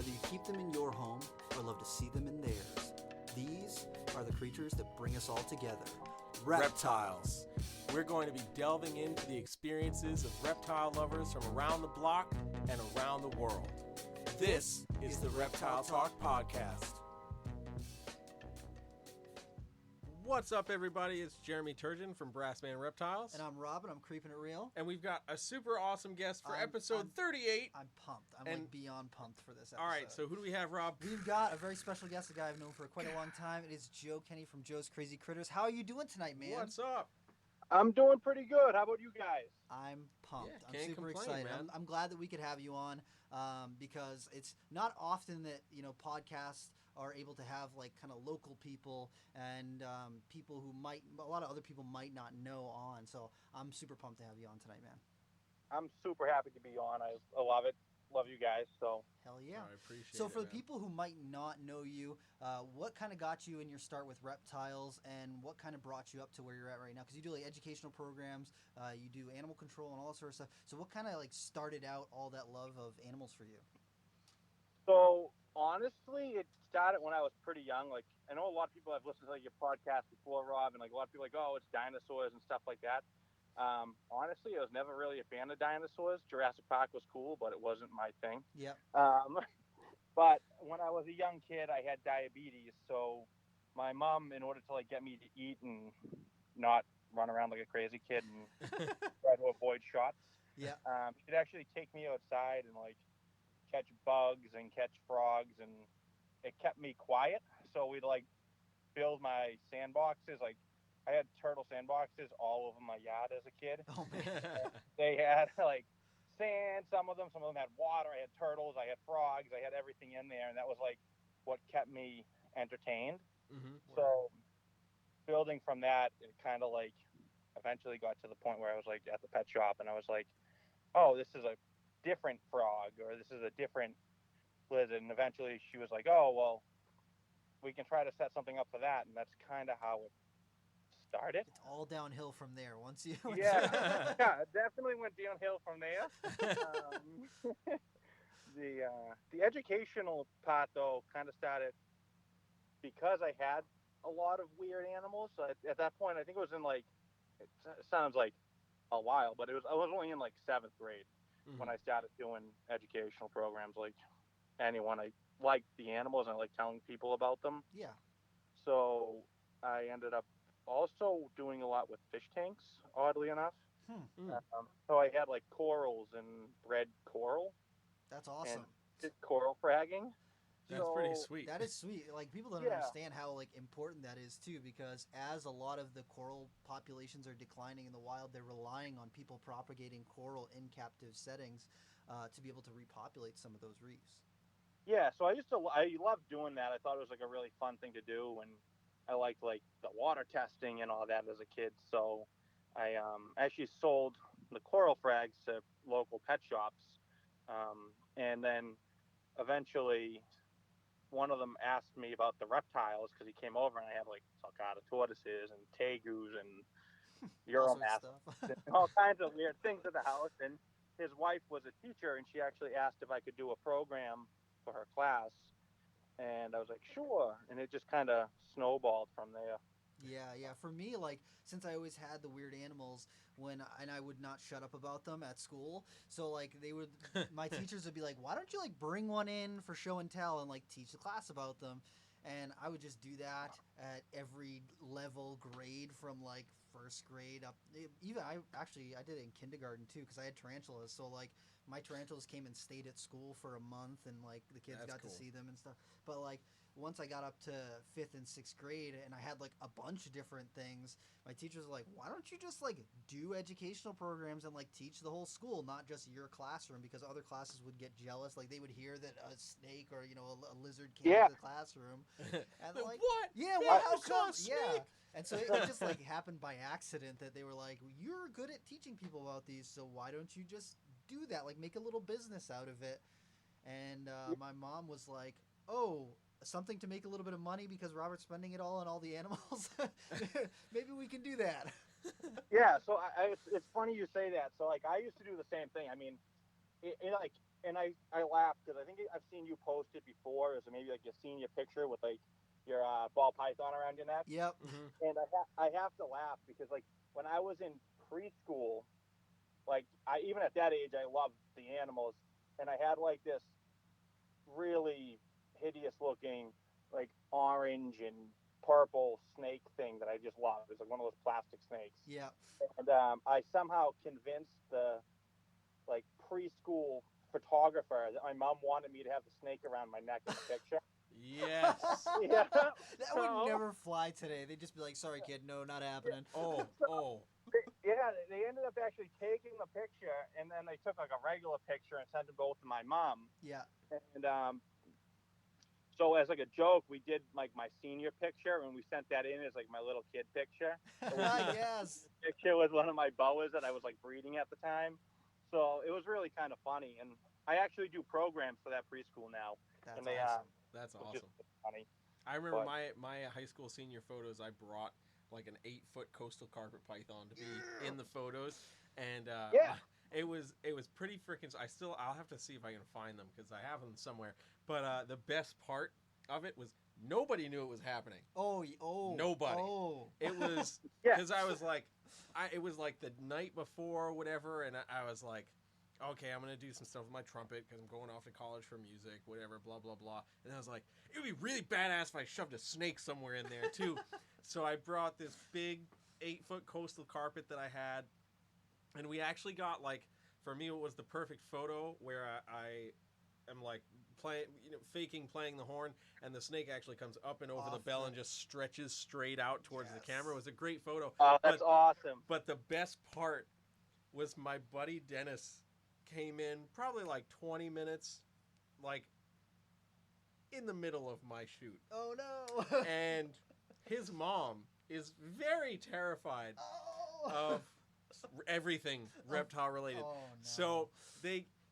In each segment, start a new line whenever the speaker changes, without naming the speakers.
Whether you keep them in your home or love to see them in theirs, these are the creatures that bring us all together.
Reptiles. We're going to be delving into the experiences of reptile lovers from around the block and around the world. This is the Reptile Talk Podcast. What's up, everybody? It's Jeremy Turgeon from Brassman Reptiles.
And I'm Rob, and I'm Creeping It Real.
And we've got a super awesome guest for episode 38.
I'm pumped. I'm beyond pumped for this episode.
All right, so who do we have, Rob?
We've got a very special guest, a guy I've known for quite a long time. It is Joe Kenny from Joe's Crazy Critters. How are you doing tonight, man?
What's up?
I'm doing pretty good. How about you guys?
I'm pumped.
Yeah,
I'm
can't
super
complain,
excited.
man.
I'm glad that we could have you on because it's not often that, podcasts are able to have like kind of local people and people who a lot of other people might not know on. So I'm super pumped to have you on tonight, man.
I'm super happy to be on. I love it. Love you guys. So
hell yeah.
I appreciate it.
So for the
man.
people who might not know you, what kind of got you in your start with reptiles, and what kind of brought you up to where you're at right now? Because you do like educational programs, you do animal control and all that sort of stuff. So what kind of like started out all that love of animals for you?
So honestly, it started when I was pretty young. Like, I know a lot of people have listened to like your podcast before, Rob, and like a lot of people are like, oh, it's dinosaurs and stuff like that. Honestly, I was never really a fan of dinosaurs. Jurassic Park was cool, but it wasn't my thing.
Yeah.
But when I was a young kid, I had diabetes. So my mom, in order to like get me to eat and not run around like a crazy kid and try to avoid shots,
Yeah.
she'd actually take me outside and like catch bugs and catch frogs, and it kept me quiet. So we'd like build my sandboxes. Like, I had turtle sandboxes all over my yard as a kid.
Oh man.
They had like sand, some of them had water. I had turtles, I had frogs, I had everything in there, and that was like what kept me entertained.
Mm-hmm.
So building from that, it kind of like eventually got to the point where I was like at the pet shop and I was like, oh, this is a different frog, or this is a different lizard. And eventually she was like, oh, well, we can try to set something up for that. And that's kind of how it started.
It's all downhill from there. Once you
Yeah, it definitely went downhill from there. The educational part, though, kind of started because I had a lot of weird animals. So at that point, I think it was in like, it sounds like a while, but I was only in like 7th grade when I started doing educational programs. Like anyone, I liked the animals and I liked telling people about them.
Yeah.
So I ended up also doing a lot with fish tanks, oddly enough. So I had like corals and bred coral.
That's awesome.
And did coral fragging.
That's pretty sweet.
That is sweet. Like, people don't understand how like important that is too, because as a lot of the coral populations are declining in the wild, they're relying on people propagating coral in captive settings to be able to repopulate some of those reefs.
Yeah, so I loved doing that. I thought it was like a really fun thing to do, and I liked like the water testing and all that as a kid. So I actually sold the coral frags to local pet shops, and then eventually one of them asked me about the reptiles because he came over and I had like sulcata tortoises and tegus and Euromasts and all kinds of weird things at the house. And his wife was a teacher, and she actually asked if I could do a program for her class. And I was like, sure. And it just kind of snowballed from there.
Yeah. For me, like, since I always had the weird animals and I would not shut up about them at school. So like my teachers would be like, why don't you like bring one in for show and tell and like teach the class about them? And I would just do that at every level grade from like 1st grade up. Even I did it in kindergarten too, because I had tarantulas. So like my tarantulas came and stayed at school for a month, and like the kids got to see them and stuff. But like once I got up to 5th and 6th grade and I had like a bunch of different things, my teachers were like, why don't you just like do educational programs and like teach the whole school, not just your classroom, because other classes would get jealous. Like they would hear that a snake or a lizard came into the classroom and like,
what?
Yeah, well, how come?
Yeah.
And so it just like happened by accident that they were like, you're good at teaching people about these, so why don't you just do that? Like, make a little business out of it. And my mom was like, oh, something to make a little bit of money because Robert's spending it all on all the animals. Maybe we can do that.
Yeah, so it's funny you say that. So like I used to do the same thing. I mean, like and I laughed because I think I've seen you post it before. Is maybe like your senior picture with like your ball python around your neck.
Yep.
Mm-hmm.
And I have to laugh because like when I was in preschool, like I even at that age I loved the animals, and I had like this really hideous looking like orange and purple snake thing that I just loved. It was like one of those plastic snakes.
Yep.
And I somehow convinced the like preschool photographer that my mom wanted me to have the snake around my neck in the picture.
Yes.
Yeah.
That would never fly today. They'd just be like, "Sorry, kid, no, not happening."
Oh.
They ended up actually taking the picture, and then they took like a regular picture and sent them both to my mom.
Yeah.
And so as like a joke, we did like my senior picture, and we sent that in as like my little kid picture.
Yes.
Picture with one of my boas that I was like breeding at the time. So it was really kind of funny, and I actually do programs for that preschool now.
That's
and they
awesome.
That's
which
awesome.
is funny.
I remember
But-
my high school senior photos. I brought like an 8-foot coastal carpet python to be in the photos, and
Yeah.
it was pretty freaking. I'll have to see if I can find them because I have them somewhere. But the best part of it was nobody knew it was happening.
Oh.
Nobody.
Oh.
It was
Yeah.
because I was like, it was like the night before or whatever, and I was like, okay, I'm gonna do some stuff with my trumpet because I'm going off to college for music, whatever, blah blah blah. And I was like, it would be really badass if I shoved a snake somewhere in there too. So I brought this big 8-foot coastal carpet that I had, and we actually got like, for me, it was the perfect photo where I am like faking playing the horn, and the snake actually comes up and over the bell and just stretches straight out towards the camera. It was a great photo.
Oh, that's awesome.
But the best part was my buddy Dennis came in probably like 20 minutes, like in the middle of my shoot.
Oh no.
And his mom is very terrified of everything reptile related.
Oh, no.
So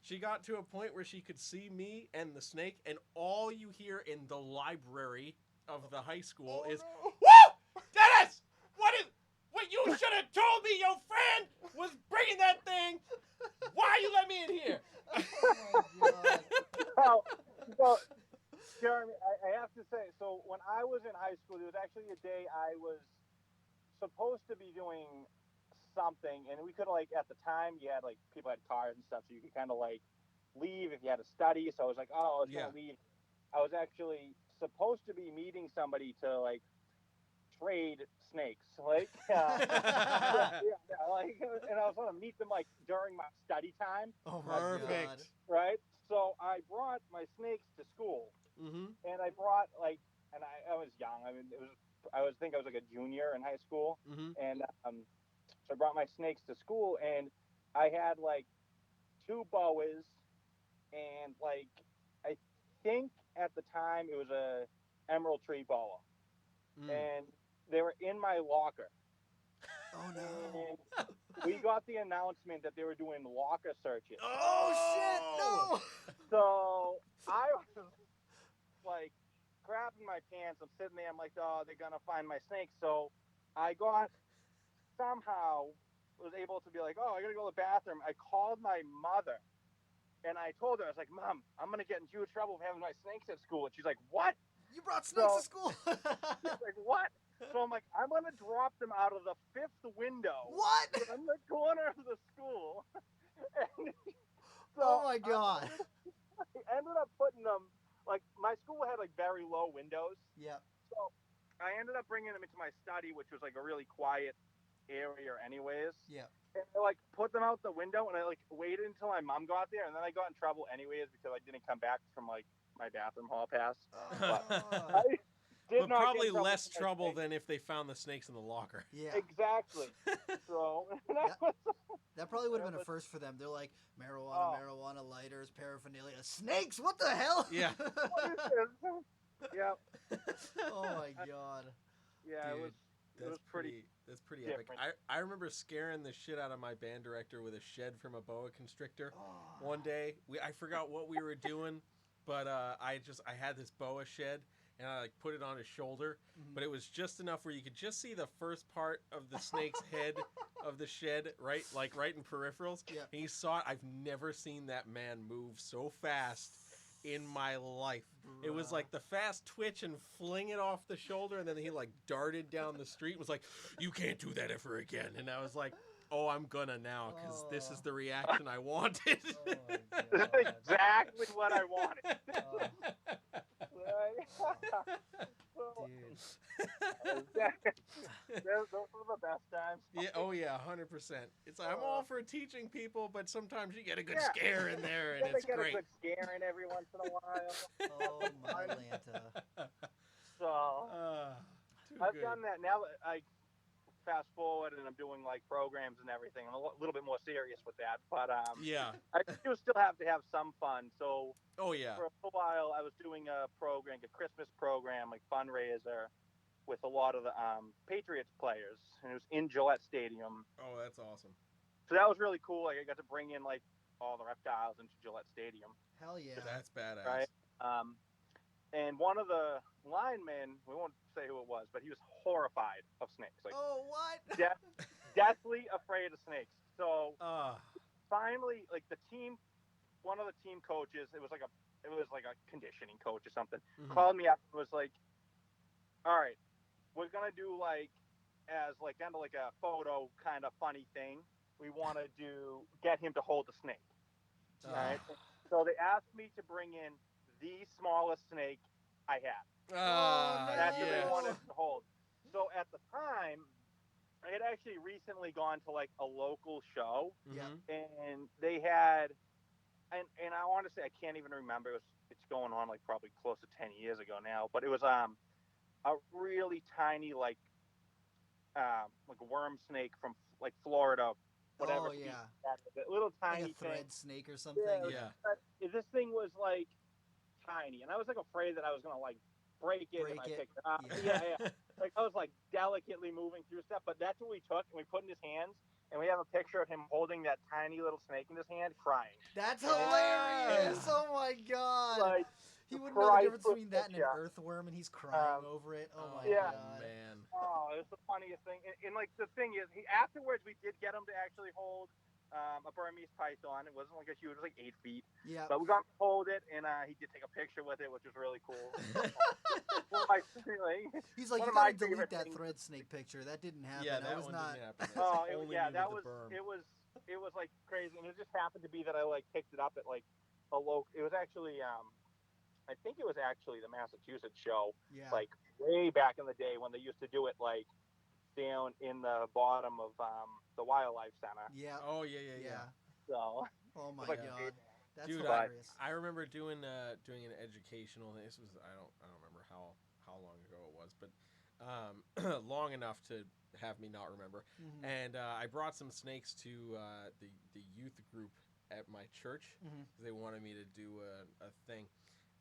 she got to a point where she could see me and the snake, and all you hear in the library of the high school is,
no.
"Woo! Dennis! What you should have told me your friend was bringing that thing! Why you let me in here?"
Oh my God.
So, Jeremy, I have to say, so when I was in high school, there was actually a day I was supposed to be doing something, and we could like at the time you had like people had cars and stuff, so you could kind of like leave if you had to study. So I was like, oh, I was gonna leave. I was actually supposed to be meeting somebody to like trade snakes, like like, and I was gonna meet them like during my study time.
Oh my
Perfect.
God.
Right. So I brought my snakes to school,
Mm-hmm.
and I brought like, and I was young. I mean, I was like a junior in high school,
Mm-hmm.
and so I brought my snakes to school, and I had like 2 boas, and like I think at the time it was a emerald tree boa, and they were in my locker.
Oh no.
And we got the announcement that they were doing locker searches.
Oh shit! No.
So I was like grabbing my pants. I'm sitting there. I'm like, oh, they're gonna find my snake. So I somehow was able to be like, oh, I gotta go to the bathroom. I called my mother, and I told her, I was like, Mom, I'm gonna get in huge trouble for having my snakes at school. And she's like, what?
You brought snakes to school.
She's like, what? So I'm like, I'm gonna drop them out of the 5th window.
What?
In the corner of the school. And so
Oh my God.
I ended up putting them, like, my school had like very low windows.
Yep.
So I ended up bringing them into my study, which was like a really quiet area anyways.
Yep.
And I like put them out the window, and I like waited until my mom got there, and then I got in trouble anyways because I didn't come back from like my bathroom hall pass. I did
But
not
probably
get in
less
for my
trouble
snakes.
than if they found the snakes in the locker.
Yeah.
Exactly. So
That probably would have been a first for them. They're like, marijuana lighters, paraphernalia, snakes. What the hell?
Yeah.
Yeah.
Oh my God.
Yeah,
Dude,
it was pretty.
That's pretty epic.
different.
I remember scaring the shit out of my band director with a shed from a boa constrictor.
Oh.
One day, I forgot what we were doing, but I had this boa shed, and I like put it on his shoulder, but it was just enough where you could just see the first part of the snake's head of the shed, right in peripherals.
Yeah.
And he saw it. I've never seen that man move so fast in my life. It was
Bruh.
like the fast twitch and fling it off the shoulder, and then he like darted down the street and was like, "You can't do that ever again." And I was like, "Oh, I'm gonna now, because this is the reaction I wanted."
Oh my
This
God.
is exactly what I wanted.
Dude.
Those were the best times.
Yeah, oh yeah, 100%. It's like, I'm all for teaching people, but sometimes you get a good
Yeah.
scare in there,
You
and
gotta
it's
get
great.
a good scare in every once in a while.
Oh my Lanta.
So
Too
I've
good.
done that. Now that I fast forward and I'm doing like programs and everything, I'm a little bit more serious with that. But
Yeah.
I do still have to have some fun. So
Oh yeah.
for a while, I was doing a program, a Christmas program, like fundraiser, with a lot of the Patriots players, and it was in Gillette Stadium.
Oh, that's awesome.
So that was really cool. Like I got to bring in like all the reptiles into Gillette Stadium,
Hell yeah.
That's badass.
right? And one of the linemen, we won't say who it was, but he was horrified of snakes, like
Oh, what?
deathly afraid of snakes. So
Uh,
finally, like the team, one of the team coaches, it was like a conditioning coach or something,
mhm.
called me up and was like, "All right, we're gonna do like as like kind of like a photo kind of funny thing. We want to get him to hold the snake." All right. So they asked me to bring in the smallest snake I had. That's what they
yes.
wanted to hold. So at the time, I had actually recently gone to like a local show,
Yeah.
Mhm.
and they had, and I want to say I can't even remember. It's going on like probably close to 10 years ago now, but it was a really tiny like worm snake from like Florida, whatever.
Oh, yeah.
That little
Like
tiny
a thread
thing.
snake or something.
Yeah,
Yeah.
this thing was like tiny, and I was like afraid that I was gonna like break it if
Break
I
it.
picked it up.
Yeah.
Yeah. Like I was like delicately moving through stuff, but that's what we took and we put in his hands, and we have a picture of him holding that tiny little snake in his hand, crying.
That's hilarious.
Yeah.
Oh my God.
Like
He wouldn't know the difference
priceless
between that and an
picture.
earthworm, and he's crying over it. Oh my
yeah.
God.
man.
Oh, it was the funniest thing. And like the thing is, afterwards we did get him to actually hold a Burmese python. It wasn't like a huge, it was like 8 feet.
Yeah.
But we got him to hold it, and he did take a picture with it, which was really cool.
He's like,
one
you
of my
gotta delete
favorite
that
things.
thread snake picture. That didn't happen.
Yeah,
I
that
was
one
not.
didn't happen.
Oh,
Only
that
needed
was
the berm.
it was like crazy, and it just happened to be that I like picked it up at like a local. It was actually I think it was actually the Massachusetts show,
Yeah.
like way back in the day when they used to do it like down in the bottom of the wildlife center.
Yeah.
Oh yeah.
So
Oh my
like,
God. That's
Dude,
hilarious.
I remember doing an educational. This was I don't remember how long ago it was, but long enough to have me not remember.
Mhm.
And I brought some snakes to the youth group at my church
Mhm.
because they wanted me to do a thing,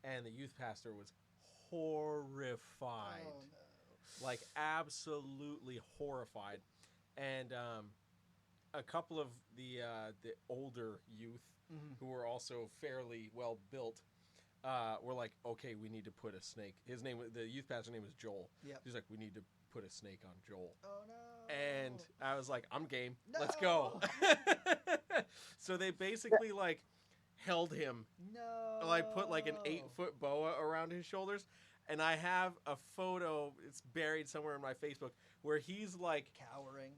and the youth pastor was horrified,
Oh no.
like absolutely horrified, and a couple of the older youth
Mhm.
who were also fairly well built were like, okay, we need to put a snake. The youth pastor's name was Joel.
Yep.
He's like, we need to put a snake on Joel.
Oh no.
And I was like, I'm game.
No.
Let's go. So they basically like held him.
No.
Like put like an 8-foot boa around his shoulders. And I have a photo, it's buried somewhere in my Facebook, where he's like
cowering.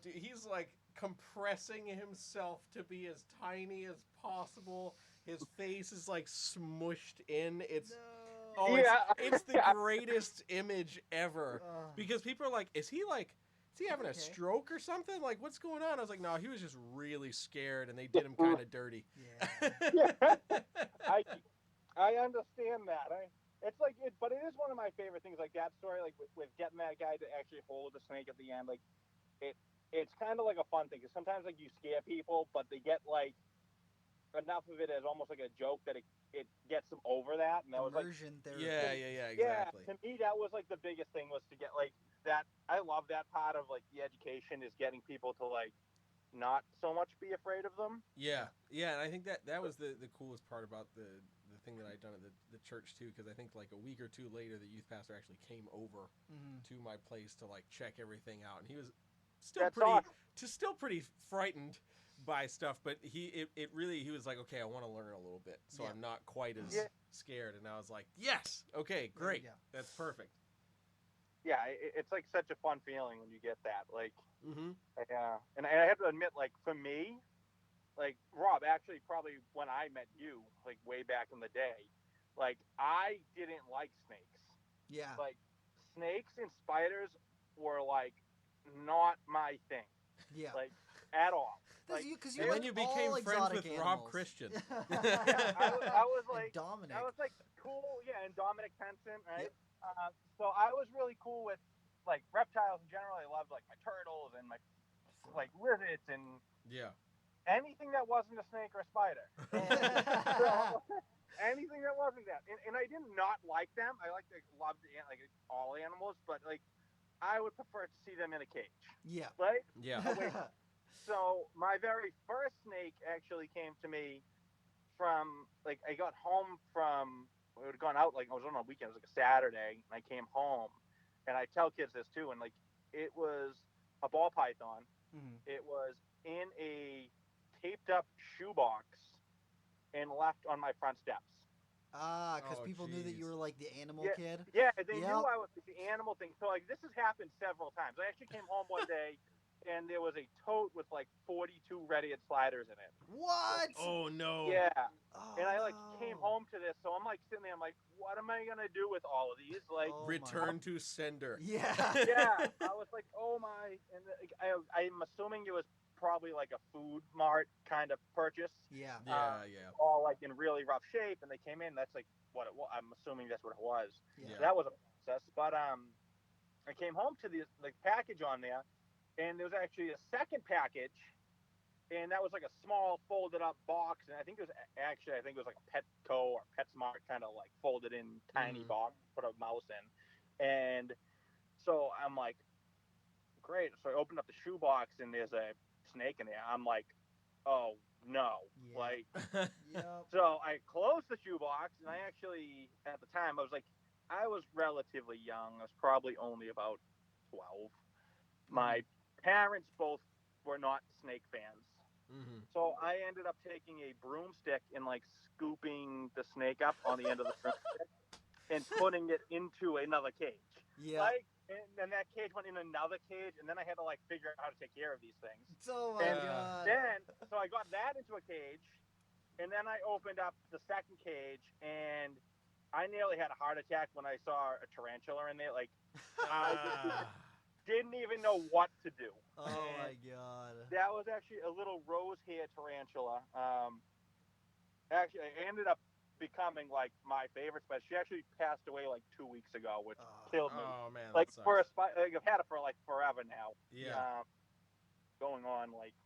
dude, he's like compressing himself to be as tiny as possible. His face is like smushed in. It's
No.
it's the greatest image ever. Because people are like, is he having a stroke or something? Like, what's going on? I was like, no, he was just really scared, and they did him kind of dirty.
Yeah.
I understand that. It's like, but it is one of my favorite things. Like that story, like with getting that guy to actually hold the snake at the end. Like, it's kind of like a fun thing because sometimes like you scare people, but they get like enough of it as almost like a joke that it gets them over that. And that was like,
Immersion therapy.
Yeah, exactly.
To me, that was like the biggest thing was to get like that. I love that part of like the education is getting people to like not so much be afraid of them.
Yeah, and I think that was the coolest part about the thing that I'd done at the church too, because I think like a week or two later, the youth pastor actually came over
Mhm.
to my place to like check everything out, and he was
That's awesome.
still pretty frightened by stuff, but he was like, okay, I want to learn a little bit, so I'm not quite as scared. And I was like, yes, okay, great, that's perfect.
Yeah, it's like such a fun feeling when you get that. Like, and I have to admit, like for me, like Rob, actually, probably when I met you, like way back in the day, like I didn't like snakes.
Yeah.
Like snakes and spiders were like not my thing.
Yeah.
Like at all. Like,
and then you became friends with Rob Christian.
I was like
Dominic.
I was like cool, and Dominic Penson, right? Yep. So I was really cool with like reptiles in general. I loved like my turtles and my like lizards and anything that wasn't a snake or a spider. So, anything that wasn't that, and I did not like them. I loved like all animals, but like I would prefer to see them in a cage.
Yeah.
Right.
Yeah.
So my very first snake actually came to me from like I got home from we had gone out like I was on a weekend. It was like a Saturday, and I came home, and I tell kids this too. And like it was a ball python.
Mm-hmm.
It was in a taped up shoebox and left on my front steps.
Because people knew that you were like the animal kid.
Yeah, they knew I was the animal thing. So like this has happened several times. I actually came home one day and there was a tote with like 42 red-eared sliders in it.
What?
Oh no.
Yeah.
Oh,
and I like came home to this, so I'm like sitting there. I'm like, what am I gonna do with all of these? Like,
return to sender.
Yeah.
Yeah. I was like, oh my, and I'm assuming it was probably like a food mart kind of purchase.
Yeah.
All like in really rough shape, and they came in. That's like what it was. I'm assuming that's what it was.
Yeah.
So that was a process, but I came home to the package on there. And there was actually a second package, and that was like a small folded up box. And I think it was like a Petco or PetSmart kind of like folded in tiny box, put a mouse in. And so I'm like, great. So I opened up the shoe box, and there's a snake in there. I'm like, oh no.
Yeah.
Like,
Yep.
So I closed the shoe box, and I actually, at the time, I was relatively young. I was probably only about 12. My parents both were not snake fans. So I ended up taking a broomstick and like scooping the snake up on the end of the broomstick and putting it into another cage.
Yeah.
Like, and then that cage went in another cage, and then I had to like figure out how to take care of these things.
Oh my God.
So I got that into a cage, and then I opened up the second cage, and I nearly had a heart attack when I saw a tarantula in there. Like, I didn't even know what to do.
Oh my God.
That was actually a little rose hair tarantula. Actually, it ended up becoming like my favorite spider. She actually passed away like 2 weeks ago, which killed me.
Oh man,
like for a spider, like, I've had it for like forever now.
Yeah.
Going on like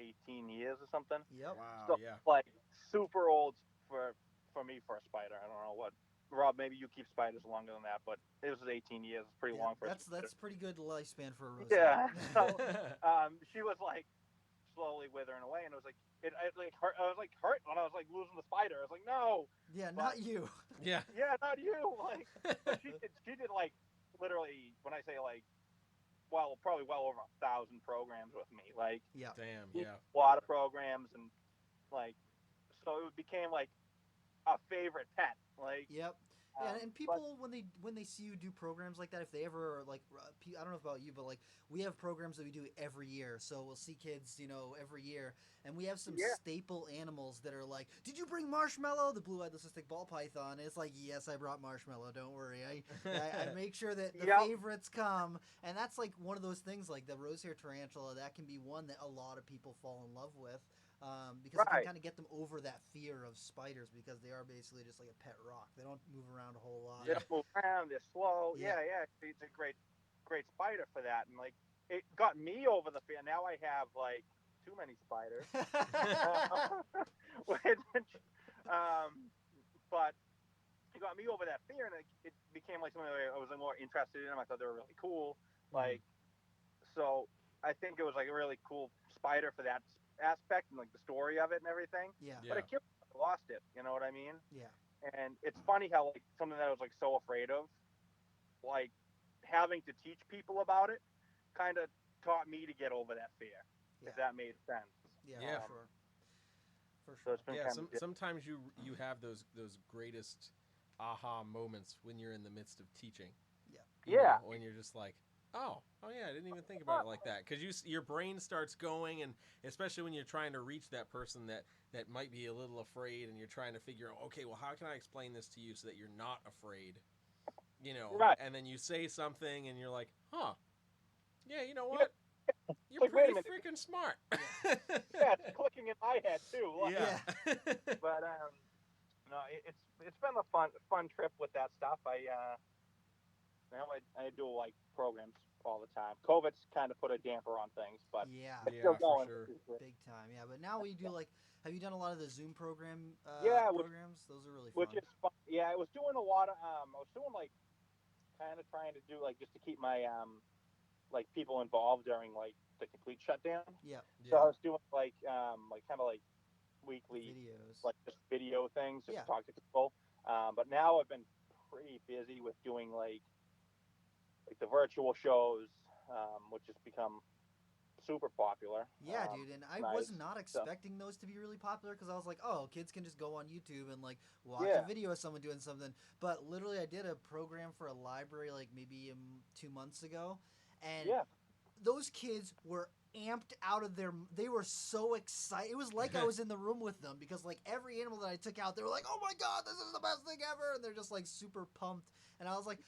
18 years or something.
Yep.
Wow.
So, like super old for me for a spider. I don't know what. Rob, maybe you keep spiders longer than that, but it was 18 years. It's pretty long for
that's pretty good lifespan for a rose.
Yeah. So she was like slowly withering away, and it was like it like hurt. I was like hurt when I was like losing the spider. I was like, no.
Yeah, not you.
Yeah.
Yeah, not you. Like she did like literally when I say like probably well over 1,000 programs with me. Like
damn, yeah.
A lot of programs, and like so it became like a favorite pet. Like
yep. Yeah, and people when they see you do programs like that, if they ever like, I don't know about you, but like we have programs that we do every year. So we'll see kids, every year, and we have some staple animals that are like, did you bring Marshmallow, the blue-eyed leucistic ball python? And it's like, yes, I brought Marshmallow. Don't worry, I make sure that the favorites come, and that's like one of those things like the rosehair tarantula. That can be one that a lot of people fall in love with. Because it can kind of get them over that fear of spiders because they are basically just like a pet rock. They don't move around a whole lot.
They don't move around. They're slow. Yeah. It's a great spider for that. And like it got me over the fear. Now I have like too many spiders. But it got me over that fear, and it became like something I was more interested in. I thought they were really cool. Like, so I think it was like a really cool spider for that aspect and like the story of it and everything.
Yeah.
But I lost it. You know what I mean?
Yeah.
And it's funny how like something that I was like so afraid of, like having to teach people about it, kind of taught me to get over that fear.
Yeah.
If that made sense.
Yeah,
Yeah.
for sure. For
So
sure.
it's been
Yeah,
kind of
sometimes you have those greatest aha moments when you're in the midst of teaching.
Yeah.
You
Yeah.
know, when you're just like, oh yeah, I didn't even think about it like that, because your brain starts going, and especially when you're trying to reach that person that might be a little afraid, and you're trying to figure out, okay, well, how can I explain this to you so that you're not afraid? You know,
Right.
and then you say something, and you're like, huh, yeah, you know
Yeah.
what? You're
Like, wait
pretty
a minute.
freaking smart.
Yeah, it's clicking in my head too. Like,
Yeah.
But no, it's been a fun trip with that stuff. Now I do like programs all the time. COVID's kind of put a damper on things, but
Yeah.
it's
Yeah,
still
for
going.
sure.
Big time. Yeah, but now we do like. Have you done a lot of the Zoom programs?
Yeah,
Those are really fun.
which is fun. Yeah, I was doing a lot of I was doing like kind of trying to do like just to keep my like people involved during like the complete shutdown.
Yeah.
So I
Yeah.
was doing like kind of like weekly
Videos.
like just video things just
Yeah.
to talk to people. But now I've been pretty busy with doing like the virtual shows, which has become super popular.
Yeah, dude, and I was
Nice.
not
So
expecting those to be really popular because I was like, oh, kids can just go on YouTube and like watch
yeah,
a video of someone doing something. But literally, I did a program for a library like maybe 2 months ago, and
yeah,
those kids were amped out of their. They were so excited. It was like I was in the room with them because like every animal that I took out, they were like, oh my god, this is the best thing ever, and they're just like super pumped. And I was like,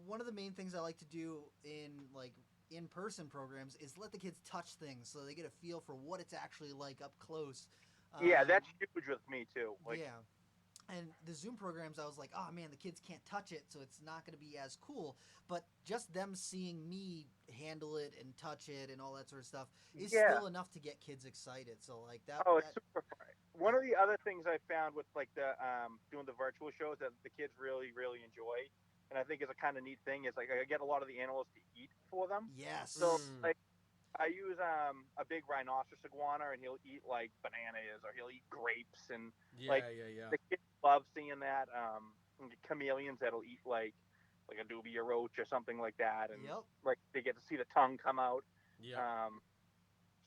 one of the main things I like to do in like in-person programs is let the kids touch things so they get a feel for what it's actually like up close.
yeah. That's huge with me too. Like,
Yeah. And the Zoom programs, I was like, oh man, the kids can't touch it, so it's not going to be as cool. But just them seeing me handle it and touch it and all that sort of stuff is
yeah.
still enough to get kids excited. So like that.
Oh, it's super fun. One of the other things I found with like the doing the virtual shows that the kids really enjoy, and I think is a kind of neat thing, is like I get a lot of the animals to eat for them.
Yes.
So like I use a big rhinoceros iguana, and he'll eat like bananas or he'll eat grapes, and like
yeah.
the kids love seeing that. Chameleons that'll eat like a dubia roach or something like that, and
Yep.
like they get to see the tongue come out.
Yeah.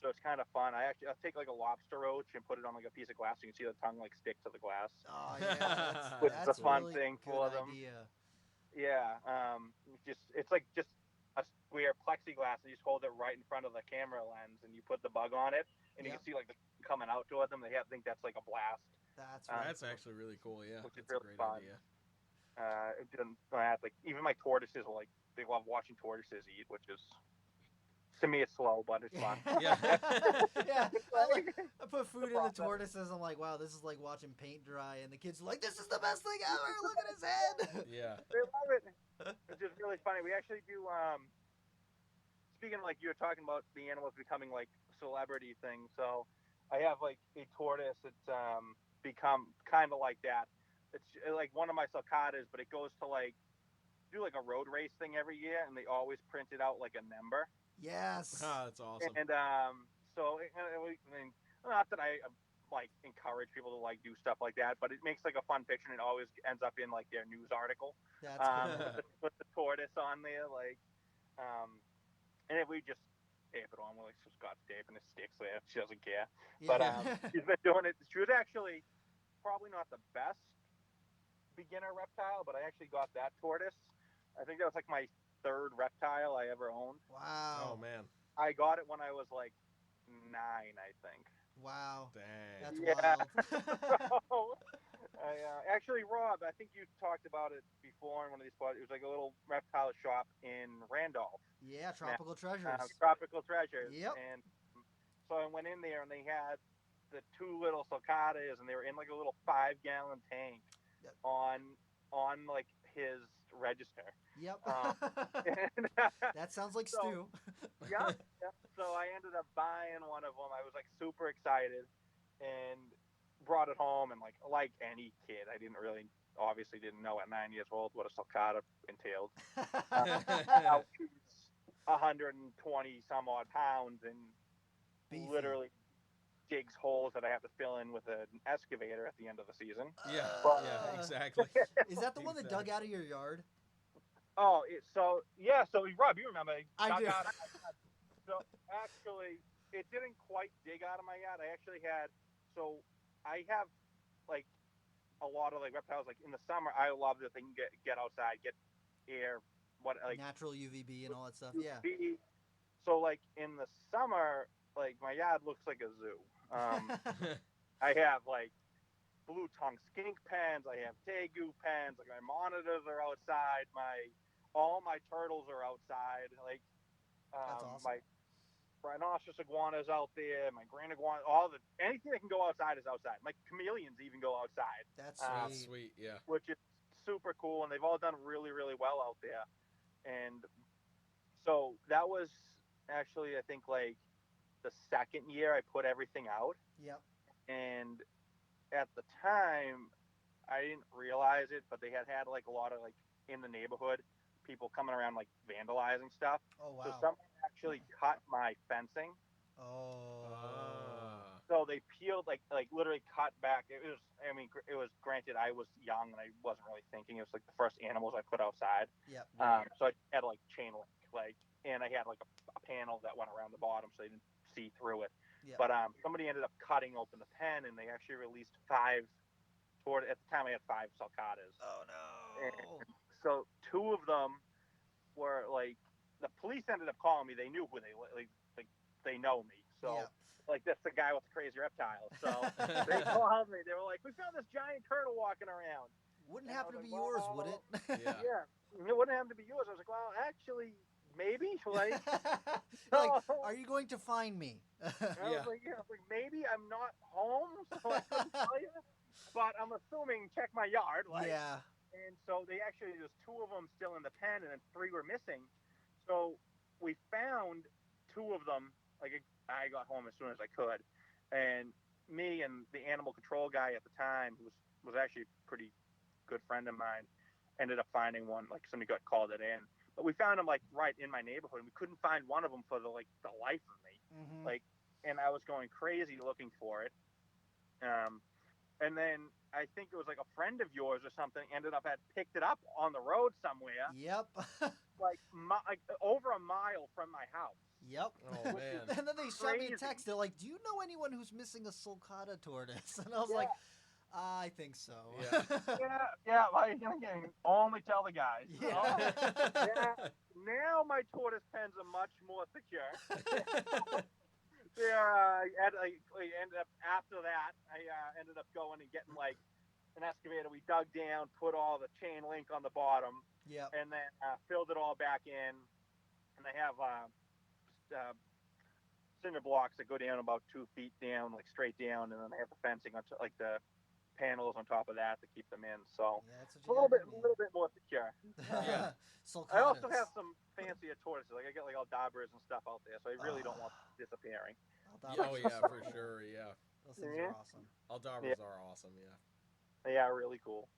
So it's kind of fun. I'll take like a lobster roach and put it on like a piece of glass, so you can see the tongue like stick to the glass.
Oh yeah,
Which is
that's
a fun
really
thing
good
for them.
idea.
Yeah. It's like just a square plexiglass, and you just hold it right in front of the camera lens, and you put the bug on it, and you
Yep.
can see like the coming out toward them. They think that's like a blast.
That's right.
That's actually really cool. Yeah,
Which is
that's a
really
great
fun.
idea.
It didn't like even my tortoises are like they love watching tortoises eat, which is to me it's slow, but it's fun.
Yeah.
Yeah.
Like,
I put food in the tortoises. I'm like, wow, this is like watching paint dry, and the kids are like, this is the best thing ever. Look at his head.
Yeah.
they love it. It's just really funny. We actually do. Speaking of like you were talking about the animals becoming like celebrity things, so I have like a tortoise that's become kind of like that. It's like one of my sulcatas, but it goes to like do like a road race thing every year, and they always print it out like a number.
Yes.
Ah, that's awesome.
And so not that I like encourage people to like do stuff like that, but it makes like a fun picture, and it always ends up in like their news article.
That's cool.
With the tortoise on there, like, and if we just tape it on, we're like, so Scott's tape, and it sticks there. She doesn't care.
Yeah.
But she's been doing it. She was actually probably not the best beginner reptile, but I actually got that tortoise. I think that was like my third reptile I ever owned.
Wow.
Oh man.
I got it when I was like 9, I think.
Wow.
Dang.
That's
So,
wild.
actually, Rob, I think you talked about it before in one of these spots. It was like a little reptile shop in Randolph.
Yeah, Tropical Treasures.
Tropical Treasures.
Yep.
And so I went in there, and they had the 2 little sulcatas, and they were in like a little 5-gallon tank
Yep.
on like his register.
Yep.
And,
That sounds like
so-
stew.
yeah. So I ended up buying one of them. I was like super excited and brought it home, and like any kid, I obviously didn't know at 9 years old what a sulcata entailed. I was 120 some odd pounds and
Beefy.
literally digs holes that I have to fill in with an excavator at the end of the season.
Yeah.
Uh,
Yeah. Exactly.
Is that the one that dug out of your yard?
So Rob, you remember? It
I
dug
do.
out of my yard. So actually, it didn't quite dig out of my yard. I actually had. So I have like a lot of like reptiles. Like in the summer, I love that they can get outside, get air, what like
Natural UVB and all that stuff. Yeah.
UV. So like in the summer, like my yard looks like a zoo. I have like blue tongue skink pens. I have tegu pens. Like my monitors are outside. All my turtles are outside. Like
That's awesome.
my rhinoceros iguanas out there. My grand iguana. Anything that can go outside is outside. My chameleons even go outside.
That's
That's
sweet.
sweet. Yeah.
Which is super cool, and they've all done really really well out there. And so that was actually I think like the second year I put everything out,
Yep.
and at the time I didn't realize it, but they had like a lot of like in the neighborhood people coming around like vandalizing stuff.
Oh
So
wow.
someone actually cut my fencing.
Oh.
Ah.
So they peeled like literally cut back. It was it was granted I was young and I wasn't really thinking. It was like the first animals I put outside.
Yep.
So I had like chain link and I had like a panel that went around the bottom so they didn't see through it.
Yep.
But somebody ended up cutting open the pen and they actually released five. At the time I had five sulcatas.
Oh
And
no.
so two of them were like the police ended up calling me. They knew who like they know me. So
Yep.
like that's the guy with the crazy reptile. So they called me. They were like, "We found this giant turtle walking around."
Wouldn't
And I
happen to
was
be
like,
yours,
"Well,
would it?
Yeah.
yeah, it wouldn't happen to be yours." I was like, "Well, actually, maybe." Like,
Like, are you going to find me?
I
Yeah.
was like, "Yeah." I was like, "Maybe I'm not home, so I couldn't tell you." But I'm assuming check my yard. Like,
Yeah.
and so there's two of them still in the pen, and then three were missing. So we found two of them. Like I got home as soon as I could, and me and the animal control guy at the time, who was actually a pretty good friend of mine, ended up finding one. Like somebody got called it in, but we found them like right in my neighborhood, and we couldn't find one of them for the life of me.
Mm-hmm.
Like, and I was going crazy looking for it. And then I think it was like a friend of yours or something ended up had picked it up on the road somewhere,
Yep.
like over a mile from my house.
Yep.
Oh man.
And then they shot me a
Crazy.
text. They're like, "Do you know anyone who's missing a sulcata tortoise?" And I was
Yeah.
like, "I think so."
Yeah.
Yeah. Like again, only tell the guys.
Yeah.
Yeah. Now my tortoise pens are much more secure. I ended up after that. I ended up going and getting like an excavator. We dug down, put all the chain link on the bottom,
Yep.
and then filled it all back in. And they have cinder blocks that go down about 2 feet down, like straight down, and then they have the fencing on like the panels on top of that to keep them in. So
Yeah, that's
it's a
what you
little bit more secure.
Yeah.
I also
Sulcatas.
have some fancier tortoises. Like I get like Aldabras and stuff out there, so I really don't want them disappearing.
Aldabras
Oh
are
yeah,
so
for
cool.
sure. Yeah.
Those things
Yeah.
are awesome.
Aldabras are awesome. Yeah.
They are really cool.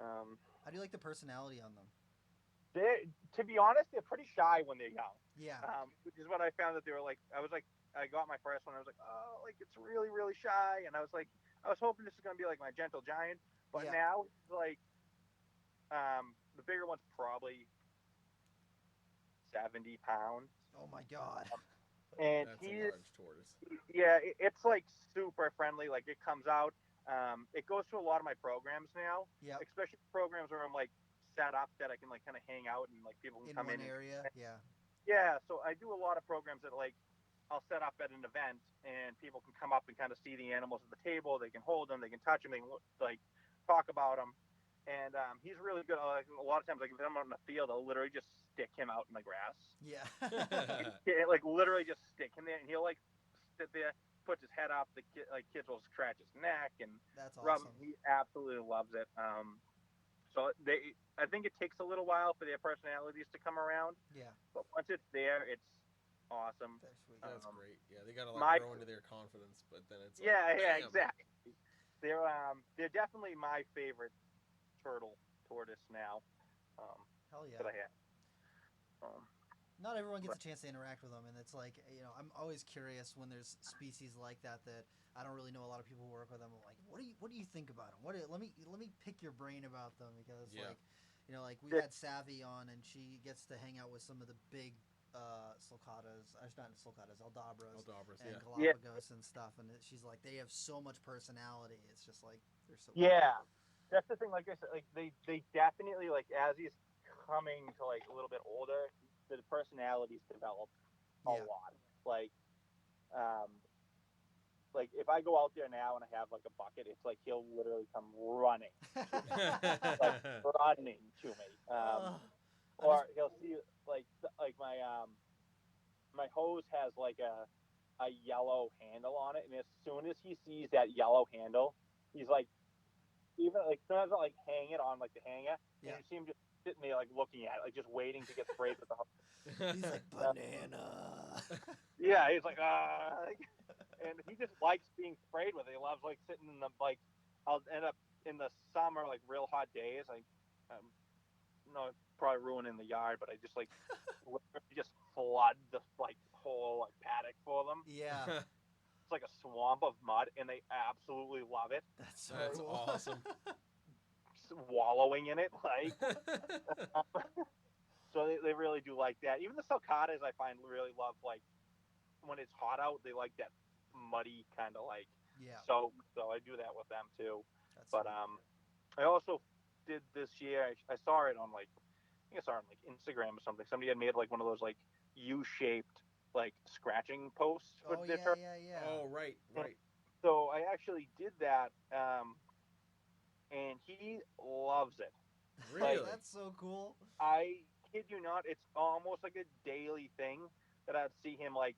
How do you like the personality on them?
To be honest, they're pretty shy when they're young.
Yeah.
Which is what I found that they were like. I got my first one. I was like, oh, like it's really, really shy, and I was hoping this is gonna be like my gentle giant, but
Yeah.
now it's like, the bigger one's probably 70 pounds,
Oh my god.
and
That's a large tortoise.
it's like super friendly. Like it comes out. It goes to a lot of my programs now,
Yep.
especially programs where I'm like set up that I can like kind of hang out and like people can
In
come
one
in.
area. Yeah.
Yeah, so I do a lot of programs that like I'll set up at an event and people can come up and kind of see the animals at the table. They can hold them, they can touch them, they can like talk about them. And he's really good. A lot of times, like if I'm out in the field, I'll literally just stick him out in the grass.
Yeah.
Like literally just stick him there, and he'll like sit there, puts his head up. Kids will scratch his neck and
That's
rub
awesome.
him. He absolutely loves it. I think it takes a little while for their personalities to come around,
Yeah.
but once it's there, it's awesome.
They're sweet.
That's great. Yeah, they gotta
my-
grow into their confidence, but then it's
Yeah,
bam.
exactly. They're definitely my favorite tortoise now.
Hell yeah.
That I have.
Not everyone gets a chance to interact with them, and it's like, you know, I'm always curious when there's species like that I don't really know a lot of people who work with them. I'm like, what do you think about them? Let me pick your brain about them, because
Yeah.
like, You know, like we
Yeah.
had Savvy on, and she gets to hang out with some of the big sulcatas, not sulcatas, Aldabras, and
Yeah.
Galapagos and stuff. And she's like, they have so much personality. It's just like they're so.
Yeah, that's the thing. Like I said, like they definitely like as he's coming to like a little bit older, the personalities develop a
Yeah.
lot. Um, like if I go out there now and I have like a bucket, it's like he'll literally come running, like running to me. Or he'll see like my hose has like a yellow handle on it, and as soon as he sees that yellow handle, he's like even like sometimes I'll like hang it on like the hanger, and you see him just sitting there like looking at it, like just waiting to get sprayed with the hose.
He's like banana.
Yeah, he's like and he just likes being sprayed with it. He loves like sitting in the like. I'll end up in the summer like real hot days. Like, no, probably ruining the yard, but I just like just flood the like whole like paddock for them.
Yeah.
It's like a swamp of mud, and they absolutely love it.
That's so
That's
cool.
awesome.
Wallowing in it, like. So they really do like that. Even the sulcatas, I find really love like when it's hot out. They like that muddy kind of like.
Yeah.
So I do that with them too.
That's
But I also did this year. I saw it on like I think I saw it on like Instagram or something. Somebody had made like one of those like U-shaped like scratching posts for
Oh
their
yeah,
turkey.
yeah.
Oh, right.
So I actually did that, and he loves it.
Really?
Like,
That's so cool.
I kid you not, it's almost like a daily thing that I'd see him like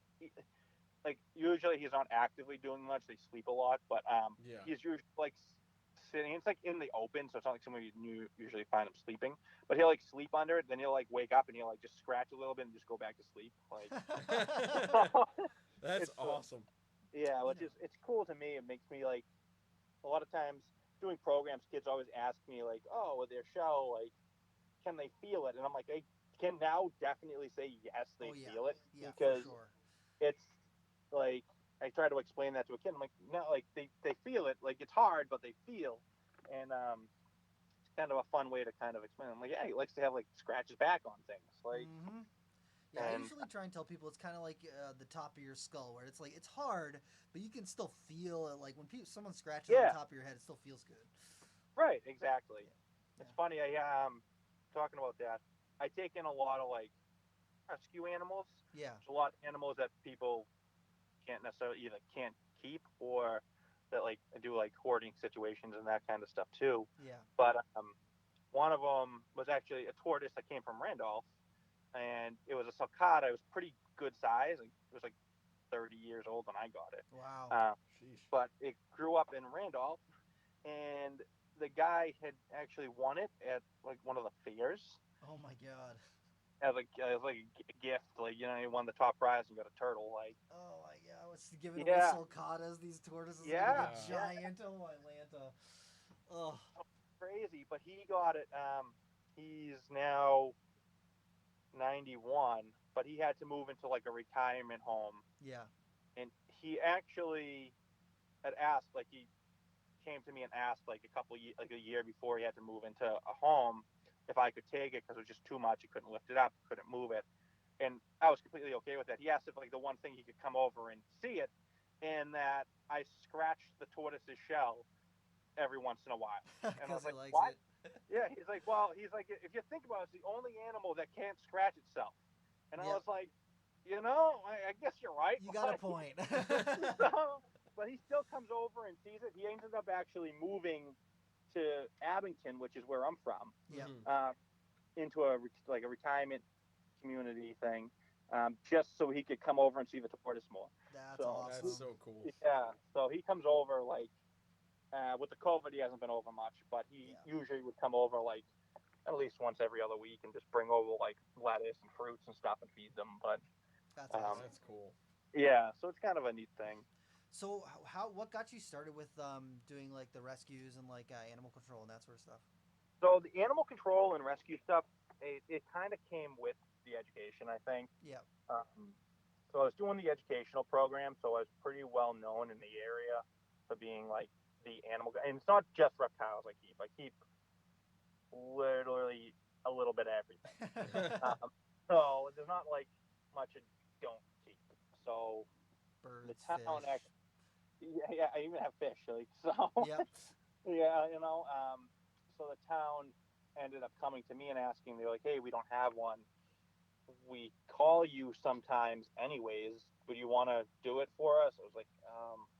usually he's not actively doing much. They sleep a lot, but
Yeah.
he's usually like sitting. It's like in the open, so it's not like somewhere you usually find him sleeping. But he'll like sleep under it, then he'll like wake up and he'll like just scratch a little bit and just go back to sleep. Like
That's
it's
awesome.
yeah, which is it's cool to me. It makes me like a lot of times doing programs. Kids always ask me like, oh, with their show, like, can they feel it? And I'm like, I can now definitely say yes, they
Oh, yeah.
feel it
Yeah,
because
for sure.
it's like I try to explain that to a kid. I'm like, no, like they feel it. Like it's hard, but they feel, and it's kind of a fun way to kind of explain. I'm like, yeah, he likes to have like scratches back on things, like.
Mm-hmm. Yeah, I
And
usually try and tell people it's kind of like the top of your skull, where it's like it's hard, but you can still feel it. Like when someone scratches on the top of your head, it still feels good.
right, exactly.
Yeah.
It's funny. I talking about that. I take in a lot of like rescue animals.
Yeah.
There's a lot of animals that people can't necessarily either can't keep or that like do like hoarding situations and that kind of stuff too.
Yeah.
But one of them was actually a tortoise that came from Randolph, and it was a sulcata. It was pretty good size. Like, it was like 30 years old when I got it.
Wow.
But it grew up in Randolph, and the guy had actually won it at like one of the fairs
Oh my god.
as like a gift. Like he won the top prize and got a turtle. Like
Oh my god. What's giving away
yeah,
sulcatas? These tortoises are
yeah,
gonna be giant. Oh my Lanta. Oh.
crazy. But he got it. He's now 91, but he had to move into like a retirement home,
Yeah.
and he actually had asked, like he came to me and asked like like a year before he had to move into a home if I could take it because it was just too much. He couldn't lift it up, couldn't move it, and I was completely okay with that. He asked if like the one thing he could come over and see it, and that I scratched the tortoise's shell every once in a while. And I was
Because he
like,
likes
what?
it.
Yeah, he's like, well, if you think about it, it's the only animal that can't scratch itself. And I was like, I guess you're right.
You got a point.
But he still comes over and sees it. He ended up actually moving to Abington, which is where I'm from.
Yeah.
Into a retirement community thing, just so he could come over and see the tortoise more.
That's awesome.
That's so cool.
Yeah, so he comes over like with the COVID, he hasn't been over much, but he usually would come over like at least once every other week and just bring over like lettuce and fruits and stuff and feed them. But
that's awesome.
That's cool.
Yeah, so it's kind of a neat thing.
So what got you started with doing like the rescues and like animal control and that sort of stuff?
So the animal control and rescue stuff, it kind of came with the education, I think.
Yeah.
So I was doing the educational program, so I was pretty well known in the area for being like the animal guy. And it's not just reptiles I keep. I keep literally a little bit of everything. So there's not like much I don't keep. So the
Birds,
town
fish.
actually, yeah, I even have fish. Like so,
Yep.
yeah, so the town ended up coming to me and asking. They're like, "Hey, we don't have one. We call you sometimes, anyways. Would you want to do it for us?" I was like,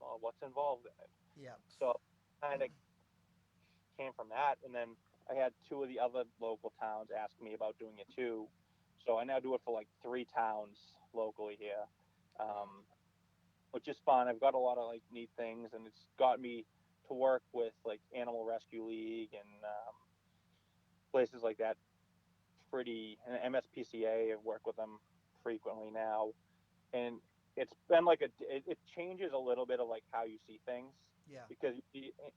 "Well, what's involved in it?"
Yep.
So kind of came from that, and then I had two of the other local towns ask me about doing it too. So I now do it for like three towns locally here, um, which is fun. I've got a lot of like neat things, and it's got me to work with like Animal Rescue League and places like that. Pretty and MSPCA. I work with them frequently now, and it's been like it changes a little bit of like how you see things
Yeah.
because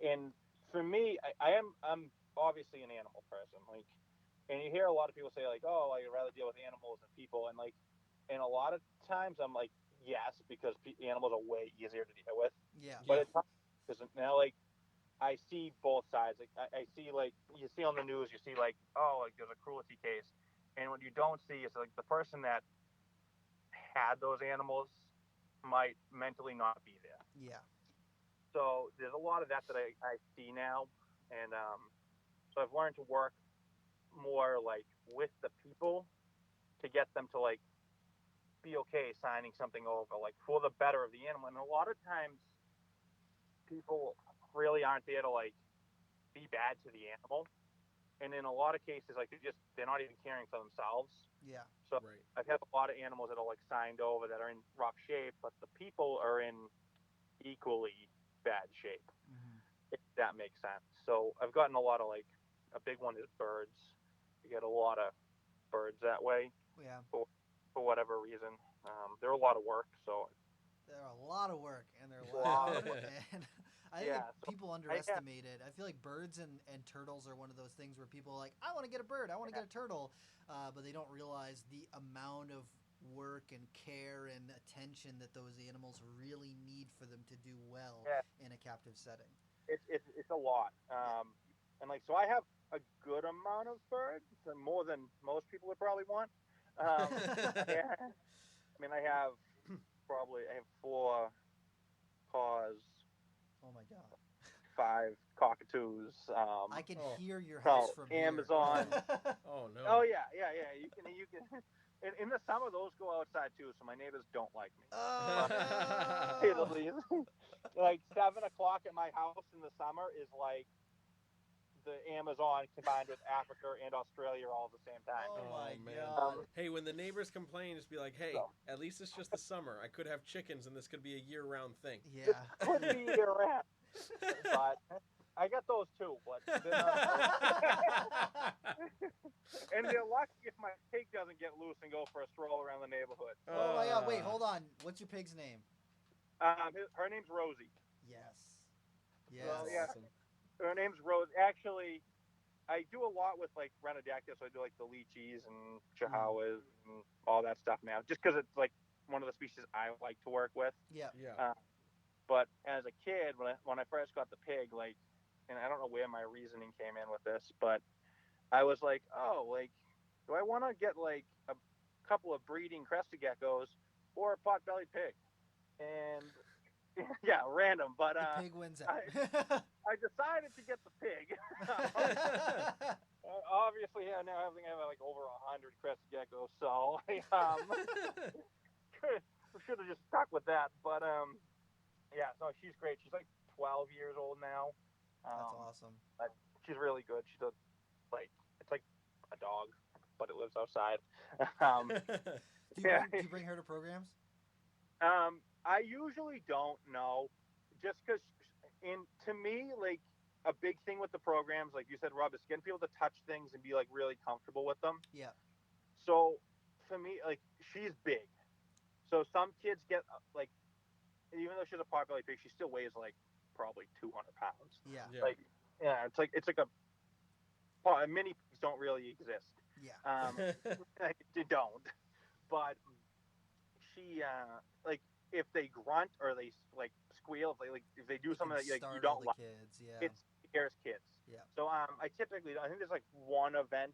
and for me I'm obviously an animal person, like, and you hear a lot of people say like, oh, I'd rather deal with animals than people, and like, and a lot of times I'm like, yes, because animals are way easier to deal with,
Yeah.
but
Yeah.
it's because now like I see both sides. Like I see, like you see on the news, you see like, oh, like there's a cruelty case, and what you don't see is like the person that had those animals might mentally not be there.
Yeah.
So there's a lot of that I see now, and so I've learned to work more like with the people to get them to like be okay signing something over, like for the better of the animal. And a lot of times people really aren't there to like be bad to the animal, and in a lot of cases, like they're not even caring for themselves.
Yeah.
So
Right.
I've had a lot of animals that are like signed over that are in rough shape, but the people are in equally bad shape,
Mm-hmm.
if that makes sense. So I've gotten a lot of like a big one is birds. You get a lot of birds that way
Yeah.
for whatever reason. They're a lot of work, so
They're a lot of work and they're
a lot
loud
of work.
and I think
Yeah, so
people
I have
underestimate it. I feel like birds and turtles are one of those things where people are like, I want to get a bird, I want to get a turtle, but they don't realize the amount of work and care and attention that those animals really need for them to do well
yeah,
in a captive setting.
it's a lot.
Yeah.
And like so I have a good amount of birds, more than most people would probably want. Yeah, I mean I have four paws,
Oh my god.
five cockatoos.
I can
Oh.
hear your house
So
from here.
Amazon.
Oh no.
Oh yeah, yeah, yeah. You can. In the summer, those go outside too, so my neighbors don't like me.
Oh
Say the
no.
least. Like 7 o'clock at my house in the summer is like the Amazon combined with Africa and Australia all at the same time.
Oh
Oh
my
man.
god.
Hey, when the neighbors complain, just be like, hey,
So
at least it's just the summer. I could have chickens and this could be a year-round thing.
this
Yeah.
could be year round, but I got those too. But they're not. And they're lucky if my pig doesn't get loose and go for a stroll around the neighborhood.
Oh my god, wait,
Ah.
hold on. What's your pig's name?
Her name's Rosie.
Yes.
Well,
That's
Yes.
yeah,
awesome.
her name's Rose. Actually, I do a lot with like Renadactyl, so I do like the lychees and chihuahuas and all that stuff now, just because it's like one of the species I like to work with.
Yeah.
Yeah.
But as a kid, when I first got the pig, like, and I don't know where my reasoning came in with this, but I was like, oh, like, do I want to get like a couple of breeding crested geckos or a pot-bellied pig? And yeah, random, but
The pig wins out.
I decided to get the pig. Obviously, yeah, now I think I have like over 100 crested geckos, so I should have just stuck with that. But yeah, so she's great. She's like 12 years old now.
That's awesome.
But she's really good. She's like it's like a dog, but it lives outside. Um, yeah.
Do you bring her to programs?
I usually don't know, just because, to me, like a big thing with the programs, like you said, Rob, is getting people to touch things and be like really comfortable with them.
Yeah.
So for me, like she's big, so some kids get like, even though she's a pot-bellied pig, she still weighs like probably 200 pounds.
Yeah.
Yeah.
Like, yeah, it's like a mini pigs don't really exist.
Yeah.
They don't. But she like if they grunt or they like squeal, if they do
It
something
can
that like you
startle
don't
the
like,
kids. Yeah.
it scares kids.
Yeah.
So I typically, I think there's like one event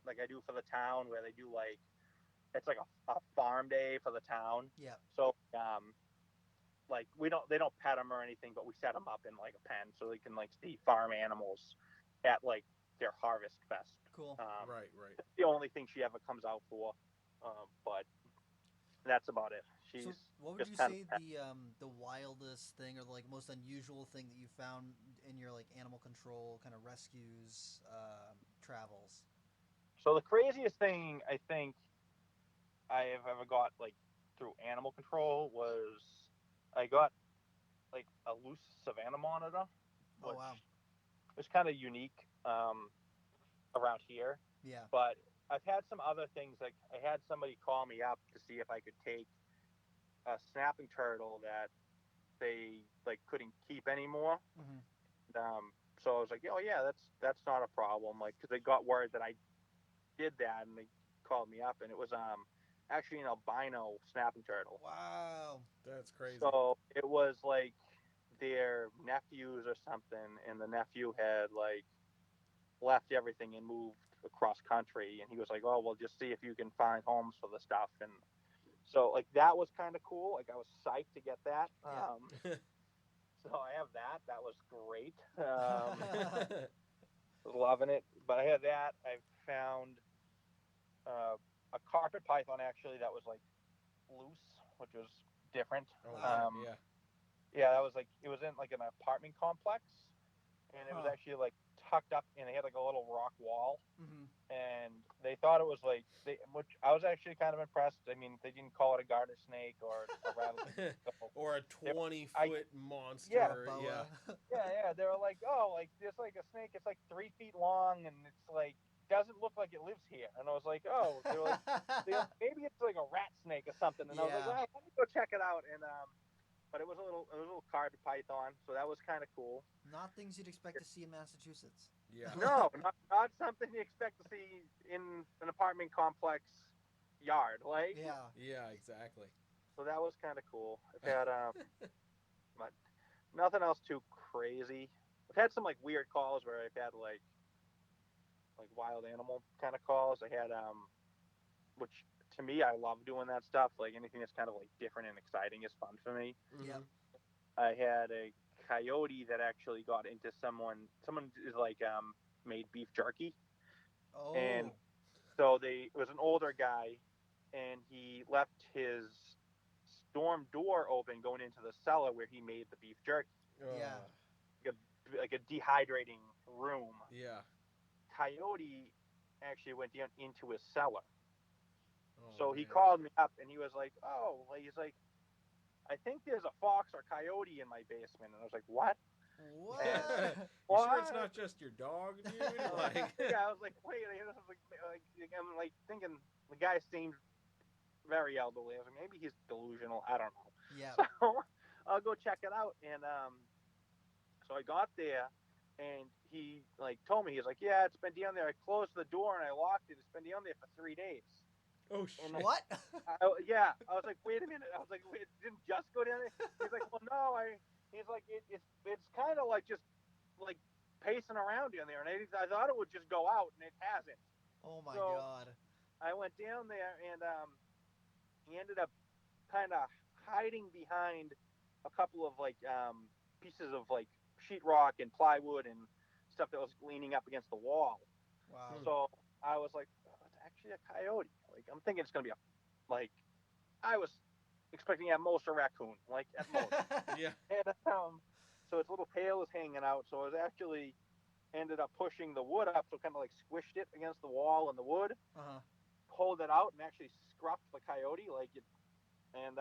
like I do for the town where they do like it's like a farm day for the town.
Yeah.
So like they don't pet them or anything, but we set them up in like a pen so they can like see farm animals at like their harvest fest.
Cool.
Right, right.
It's the only thing she ever comes out for, but that's about it.
So,
She's
what would
just
you
kind
say
of
the wildest thing or like most unusual thing that you found in your like animal control kind of rescues travels?
so the craziest thing I think I have ever got like through animal control was I got like a loose Savannah monitor,
Oh
which
wow.
was kind of unique around here.
Yeah.
But I've had some other things. Like I had somebody call me up to see if I could take a snapping turtle that they like couldn't keep anymore.
Hmm.
So I was like, oh yeah, that's not a problem. Like, because they got word that I did that, and they called me up, and it was actually an albino snapping turtle.
Wow.
That's crazy.
So it was like their nephews or something, and the nephew had like left everything and moved across country, and he was like, oh well, just see if you can find homes for the stuff. And so like that was kind of cool. Like I was psyched to get that.
Yeah.
So I have that. That was great. Was loving it. But I had that. I found uh, a carpet python actually that was like loose, which was different.
Oh
Wow.
man,
Um,
yeah.
yeah, that was like it was in like an apartment complex, and it was
Huh.
actually like tucked up, and they had like a little rock wall,
Hmm.
and they thought it was like which I was actually kind of impressed. I mean, they didn't call it a garter snake or a rattlesnake. So
Or a
they,
20-foot
Or
yeah,
a
monster. Yeah.
boa.
yeah. They were like, oh, like there's like a snake. It's like 3 feet long, and it's like doesn't look like it lives here. And I was like, oh, they're like, maybe it's like a rat snake or something. And I was like,
Yeah.
well, let me go check it out. And but it was a little carpet python, so that was kind of cool.
Not things you'd expect to see in Massachusetts.
Yeah.
No, not something you expect to see in an apartment complex yard, like.
Yeah.
Yeah, exactly.
So that was kind of cool. I've had but nothing else too crazy. I've had some like weird calls where I've had like wild animal kind of calls. I had which to me I love doing that stuff. Like anything that's kind of like different and exciting is fun for me.
Yep.
Hmm.
I had a coyote that actually got into someone. Someone is like made beef jerky, and
Oh.
so it was an older guy, and he left his storm door open going into the cellar where he made the beef jerky,
Yeah.
like a dehydrating room.
Yeah.
Coyote actually went down into his cellar.
Oh
So he
man.
called me up and he was like, "Oh," he's like, "I think there's a fox or coyote in my basement." And I was like, "What?" And
What?
You sure it's
what?
not just your dog, dude? Like,
Yeah, I was like, wait. I was like, I'm like thinking the guy seemed very elderly. I was like, maybe he's delusional. I don't know.
Yeah.
So I'll go check it out. And so I got there, and he like told me, he's like, yeah, it's been down there. I closed the door and I locked it. It's been down there for 3 days.
oh
And
shit.
What?
yeah, I was like, wait a minute. I was like, wait, it didn't just go down there. He's like, well, no, He's like, it's kind of like just like pacing around down there, and I thought it would just go out, and it hasn't.
Oh my
So
god.
I went down there, and he ended up kind of hiding behind a couple of like pieces of like sheetrock and plywood and stuff that was leaning up against the wall.
Wow.
So I was like, oh, it's actually a coyote. Like I'm thinking it's gonna be a like I was expecting at most a raccoon, like at most.
Yeah.
And so its little tail is hanging out. So it actually ended up pushing the wood up, so kind of like squished it against the wall and the wood,
Uh-huh.
pulled it out, and actually scruffed the coyote like it, and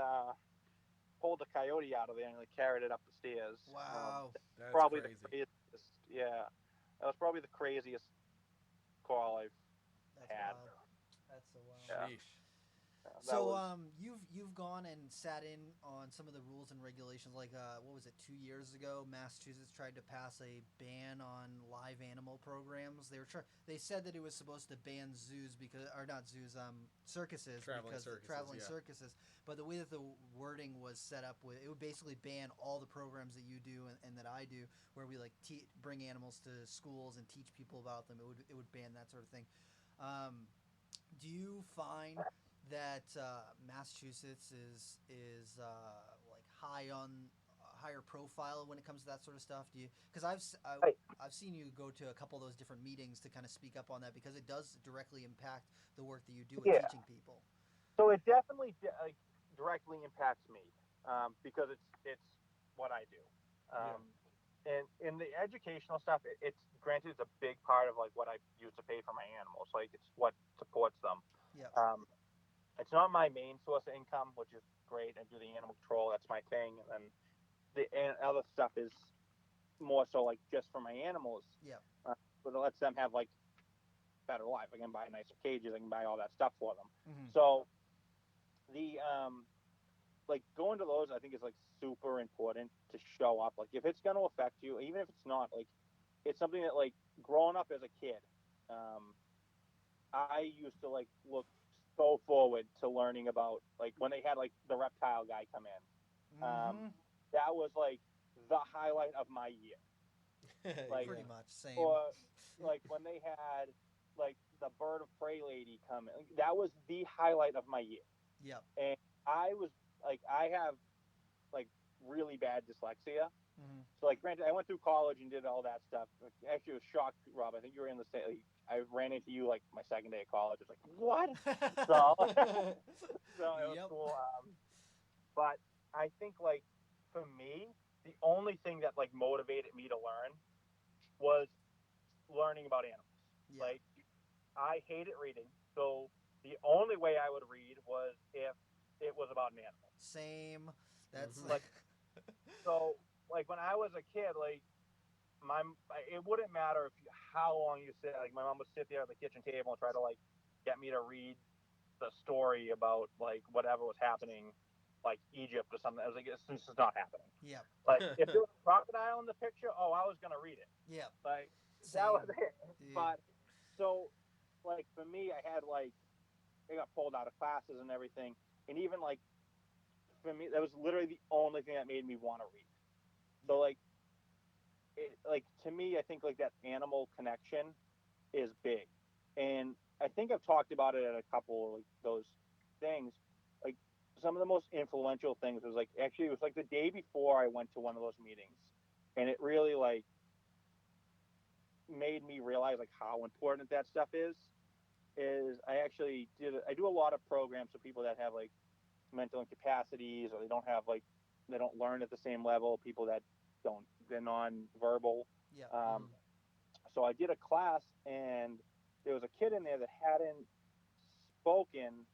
pulled the coyote out of there and like carried it up the stairs.
Wow.
That's
Probably the
crazy.
craziest. Yeah, that was probably the craziest call I've
That's
had.
wild. That's so wild.
Yeah.
Sheesh.
So you've gone and sat in on some of the rules and regulations. Like what was it, 2 years ago? Massachusetts tried to pass a ban on live animal programs. They said that it was supposed to ban zoos because, or not zoos, circuses, traveling circuses. But the way that the wording was set up, it would basically ban all the programs that you do and that I do, where we like bring animals to schools and teach people about them. It would ban that sort of thing. Do you find that Massachusetts is like higher profile when it comes to that sort of stuff? Do you? Because I've seen you go to a couple of those different meetings to kind of speak up on that, because it does directly impact the work that you do with teaching people.
So it definitely directly impacts me because it's what I do. And in the educational stuff, it's granted it's a big part of like what I use to pay for my animals. Like it's what supports them.
Yeah.
It's not my main source of income, which is great. I do the animal control, that's my thing, and then the other stuff is more so like just for my animals.
Yeah.
But it lets them have like better life. I can buy nicer cages. I can buy all that stuff for them.
Mm-hmm.
So the like going to those, I think is like super important to show up. Like if it's going to affect you, even if it's not, like it's something that like growing up as a kid, I used to like look so forward to learning about like when they had like the reptile guy come in. That was like the highlight of my year. Like
pretty much same.
Or like when they had like the bird of prey lady come in, like, that was the highlight of my year.
Yep.
And I was like, I have like really bad dyslexia.
Mm-hmm.
So like, granted, I went through college and did all that stuff. Actually, it was shocked, Rob. I think you were in the state. Like, I ran into you like my second day of college. I was like, what? So, so it was cool. But I think like for me, the only thing that like motivated me to learn was learning about animals.
Yeah.
Like I hated reading, so the only way I would read was if it was about an animal.
Same. That's
like so like when I was a kid, like it wouldn't matter how long you sit. Like my mom would sit there at the kitchen table and try to like get me to read the story about like whatever was happening, like Egypt or something. I was like, this is not happening.
Yeah.
Like if there was a crocodile in the picture, oh, I was gonna read it.
Yeah.
Like
Same.
that was it.
Dude.
But so like for me, I had like I got pulled out of classes and everything, and even like for me, that was literally the only thing that made me want to read. So like like to me, I think like that animal connection is big, and I think I've talked about it at a couple of like those things. Like some of the most influential things was like actually it was like the day before I went to one of those meetings, and it really like made me realize like how important that stuff is. I do a lot of programs for people that have like mental incapacities or they don't learn at the same level, people that they're non-verbal.
Yeah.
So I did a class and there was a kid in there that hadn't spoken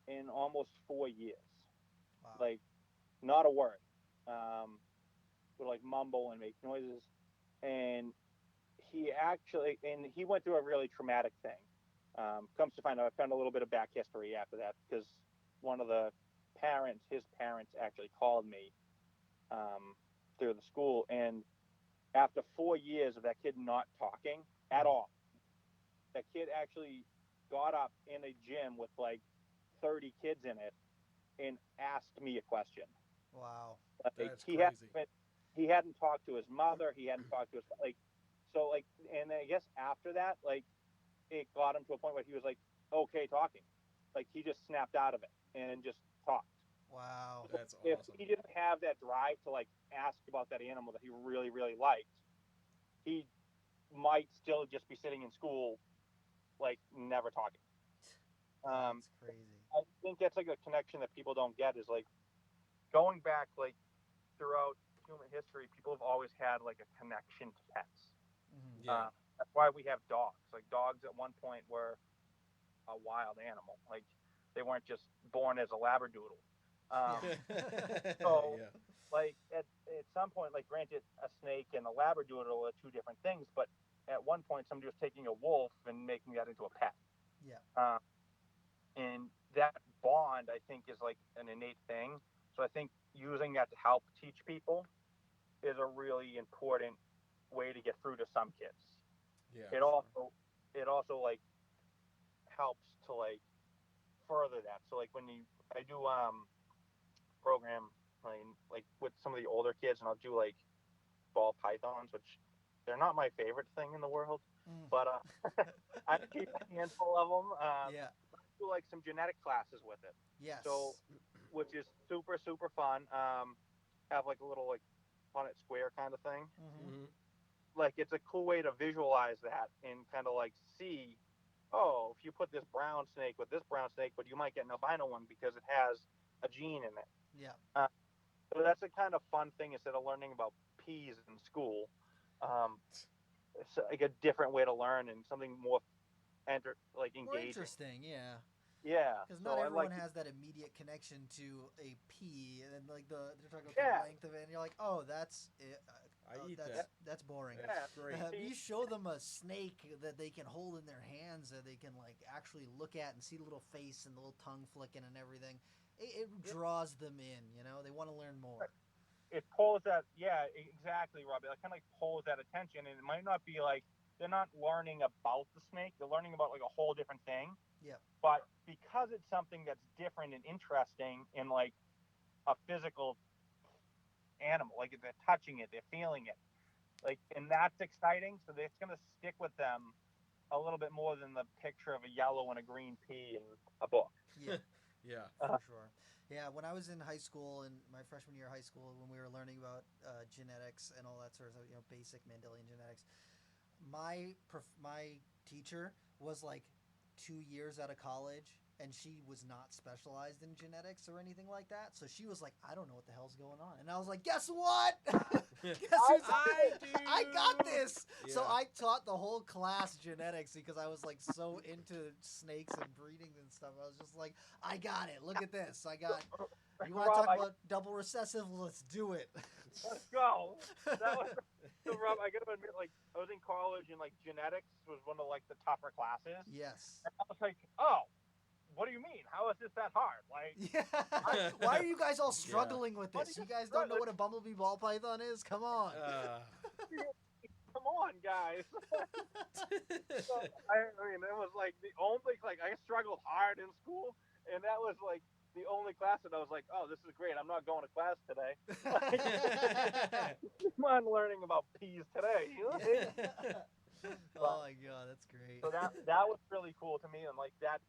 in almost 4 years.
Wow.
Like not a word. Would like mumble and make noises. And he went through a really traumatic thing. Comes to find out, I found a little bit of back history after that because one of his parents actually called me through the school, and after 4 years of that kid not talking at all, that kid actually got up in a gym with like 30 kids in it and asked me a question.
Wow.
Like,
That's crazy.
He hadn't talked to his mother. He hadn't talked to his and I guess after that, like it got him to a point where he was like okay talking, like he just snapped out of it and just talked.
Wow.
That's
If
awesome.
he didn't have that drive to like ask about that animal that he really really liked, he might still just be sitting in school like never talking.
That's crazy.
I think that's like a connection that people don't get is like going back like throughout human history, people have always had like a connection to pets.
Mm-hmm.
Yeah.
That's why we have dogs. Like dogs at one point were a wild animal. Like they weren't just born as a labradoodle. So
yeah.
like at some point, like granted, a snake and a labradoodle are two different things, but at one point somebody was taking a wolf and making that into a pet.
Yeah.
And that bond, I think, is like an innate thing. So I think using that to help teach people is a really important way to get through to some kids.
Yeah.
It also like helps to like further that. So like when I do program like with some of the older kids, and I'll do like ball pythons, which they're not my favorite thing in the world,
Mm.
but I keep a handful of them.
Yeah.
I do like some genetic classes with it, so
Yes.
which is super fun. Have like a little like Punnett square kind of thing.
Mm-hmm.
Mm-hmm.
Like it's a cool way to visualize that and kind of like see, oh, if you put this brown snake with this brown snake, but you might get an albino one because it has a gene in it.
Yeah.
Uh, so that's a kind of fun thing instead of learning about peas in school. Um, it's like a different way to learn and something more like
More
engaging.
interesting, yeah.
Yeah.
Because not
So I
everyone
like.
has that immediate connection to a pea, and then like they're talking about
Yeah.
the length of it, and you're like, oh, that's it.
I eat
that's
that.
that's boring.
That's
Yeah.
great.
You show them a snake that they can hold in their hands, that they can like actually look at and see the little face and the little tongue flicking and everything. It draws them in. You know, they want to learn more.
It pulls that, yeah, exactly, Robbie. It kind of like pulls that attention, and it might not be like they're not learning about the snake; they're learning about like a whole different thing.
Yep.
But because it's something that's different and interesting in like a physical animal, like they're touching it, they're feeling it, like, and that's exciting. So it's gonna stick with them a little bit more than the picture of a yellow and a green pea in a book.
Yeah.
Yeah.
For sure. Yeah, when I was in high school, in my freshman year of high school, when we were learning about genetics and all that sort of, basic Mendelian genetics, my teacher was like 2 years out of college, and she was not specialized in genetics or anything like that. So she was like, I don't know what the hell's going on, and I was like, guess what? Guess who's I got this.
Yeah.
So I taught the whole class genetics because I was like so into snakes and breeding and stuff. I was just like, I got it. Look at this. I got. You want to
Rob,
talk about double recessive? Let's do it.
let's go. That was so, Rob. I gotta admit, like, I was in college and like genetics was one of like the tougher classes.
Yes.
And I was like, oh, what do you mean? How is this that hard? Like,
Yeah. Why are you guys all struggling with
Why
this?
do
You
you
guys don't know
struggle?
what a bumblebee ball python is? Come on.
come on, guys. So, I mean, it was like the only like I struggled hard in school, and that was like the only class that I was like, oh, this is great. I'm not going to class today. I'm learning about peas today.
Oh my god, that's great.
So that was really cool to me, and like that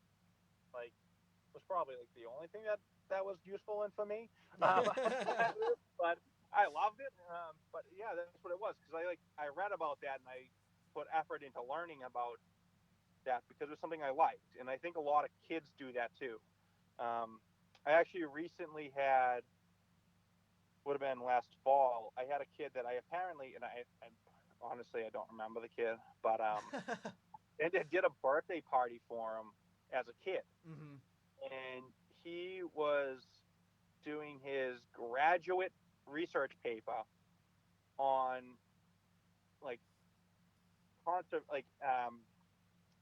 like was probably like the only thing that was useful in for me. But I loved it. But yeah, that's what it was because I read about that and I put effort into learning about that because it was something I liked, and I think a lot of kids do that too. I actually recently would have been last fall. I had a kid that I apparently, and I honestly I don't remember the kid, but and I did a birthday party for him as a kid,
Mm-hmm.
and he was doing his graduate research paper on like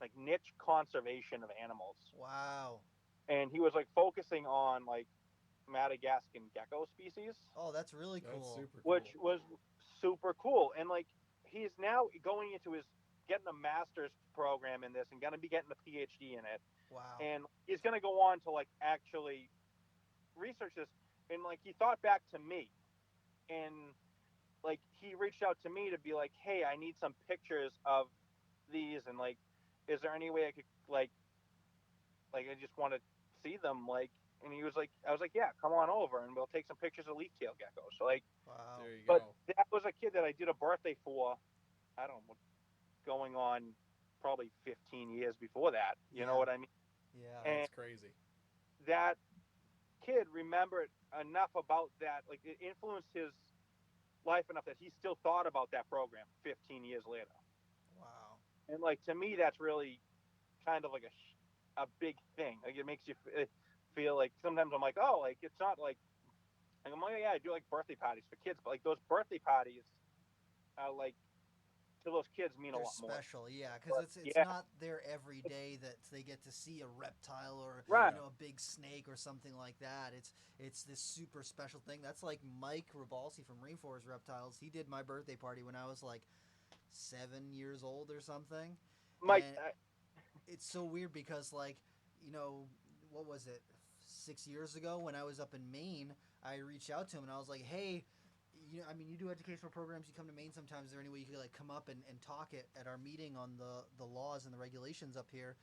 like niche conservation of animals,
Wow.
and he was like focusing on like Madagascan gecko species,
Oh, that's really
That's
cool.
super cool.
which was super cool. And like he's now going into his getting a master's program in this and going to be getting a PhD in it.
Wow.
And he's going to go on to like actually research this. And like he thought back to me, and like he reached out to me to be like, hey, I need some pictures of these, and like, is there any way I could like I just want to see them, like. And he was like, I was like, yeah, come on over and we'll take some pictures of leaf-tailed geckos. So like,
Wow.
There you
but
go.
that was a kid that I did a birthday for. I don't know, going on probably 15 years before that. You know
Yeah.
what I mean?
Yeah.
And
That's crazy.
that kid remembered enough about that, like it influenced his life enough that he still thought about that program 15 years later.
Wow.
And like to me, that's really kind of like a big thing. Like it makes you feel like sometimes I'm like, oh, like it's not like I'm like, yeah, I do like birthday parties for kids, but like those birthday parties are like to those kids mean a
They're
lot more.
special, yeah, because it's
Yeah,
not their every day that they get to see a reptile or
right.
a big snake or something like that. It's this super special thing. That's like Mike Rabalsi from Rainforest Reptiles. He did my birthday party when I was like 7 years old or something,
Mike,
and it's so weird because like what was it, 6 years ago when I was up in Maine, I reached out to him and I was like, hey, you do educational programs. You come to Maine sometimes. Is there any way you could like come up and talk at our meeting on the laws and the regulations up here?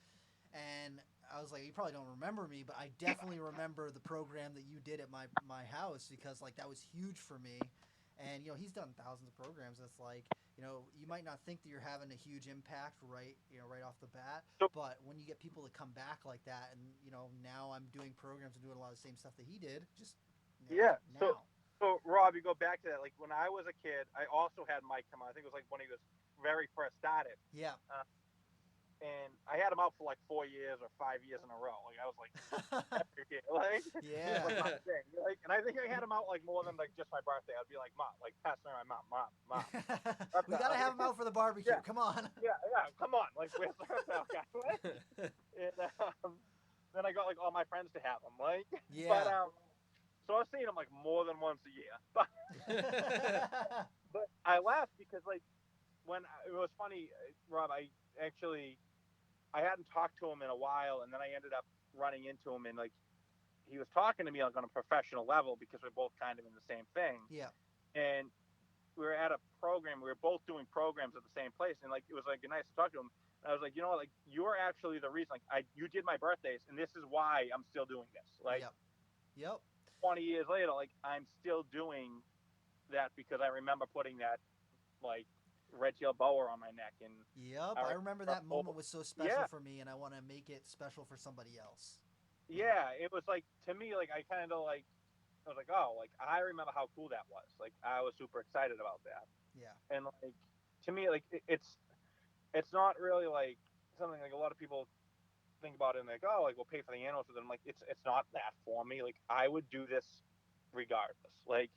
And I was like, you probably don't remember me, but I definitely remember the program that you did at my house because like that was huge for me. And he's done thousands of programs. That's like you might not think that you're having a huge impact right off the bat,
so
but when you get people to come back like that, and now I'm doing programs and doing a lot of the same stuff that he did, just
yeah, so
now.
so Rob, you go back to that. Like when I was a kid, I also had Mike come on. I think it was like when he was very first started.
Yeah.
Uh, and I had him out for like 4 years or 5 years in a row. Like I was like every year, like
Yeah.
like my thing. Like, and I think I had him out like more than like just my birthday. I'd be like, Mom, like passing around my mom.
We gotta have him out for the barbecue.
Yeah,
Come on.
yeah. Come on, like where's the reptile guy? And then I got like all my friends to have him. Like, but
Yeah.
so I was seeing him like more than once a year. But I laughed because like it was funny, Rob. I hadn't talked to him in a while, and then I ended up running into him, and like he was talking to me like on a professional level because we're both kind of in the same thing.
Yeah.
And we were at a program. We were both doing programs at the same place, and like it was like nice to talk to him. And I was like, like you're actually the reason. Like you did my birthdays, and this is why I'm still doing this. Like,
Yep. Yep.
20 years later, like I'm still doing that because I remember putting that like red tail boa on my neck, and
Yep. I remember that moment was so special
yeah,
for me, and I want to make it special for somebody else.
yeah. It was like to me, like I kind of like I was like, oh, like I remember how cool that was. Like I was super excited about that,
Yeah.
and like to me, like it's not really like something like a lot of people think about it and like, oh, like we'll pay for the animals, but then like it's not that for me. Like I would do this regardless. Like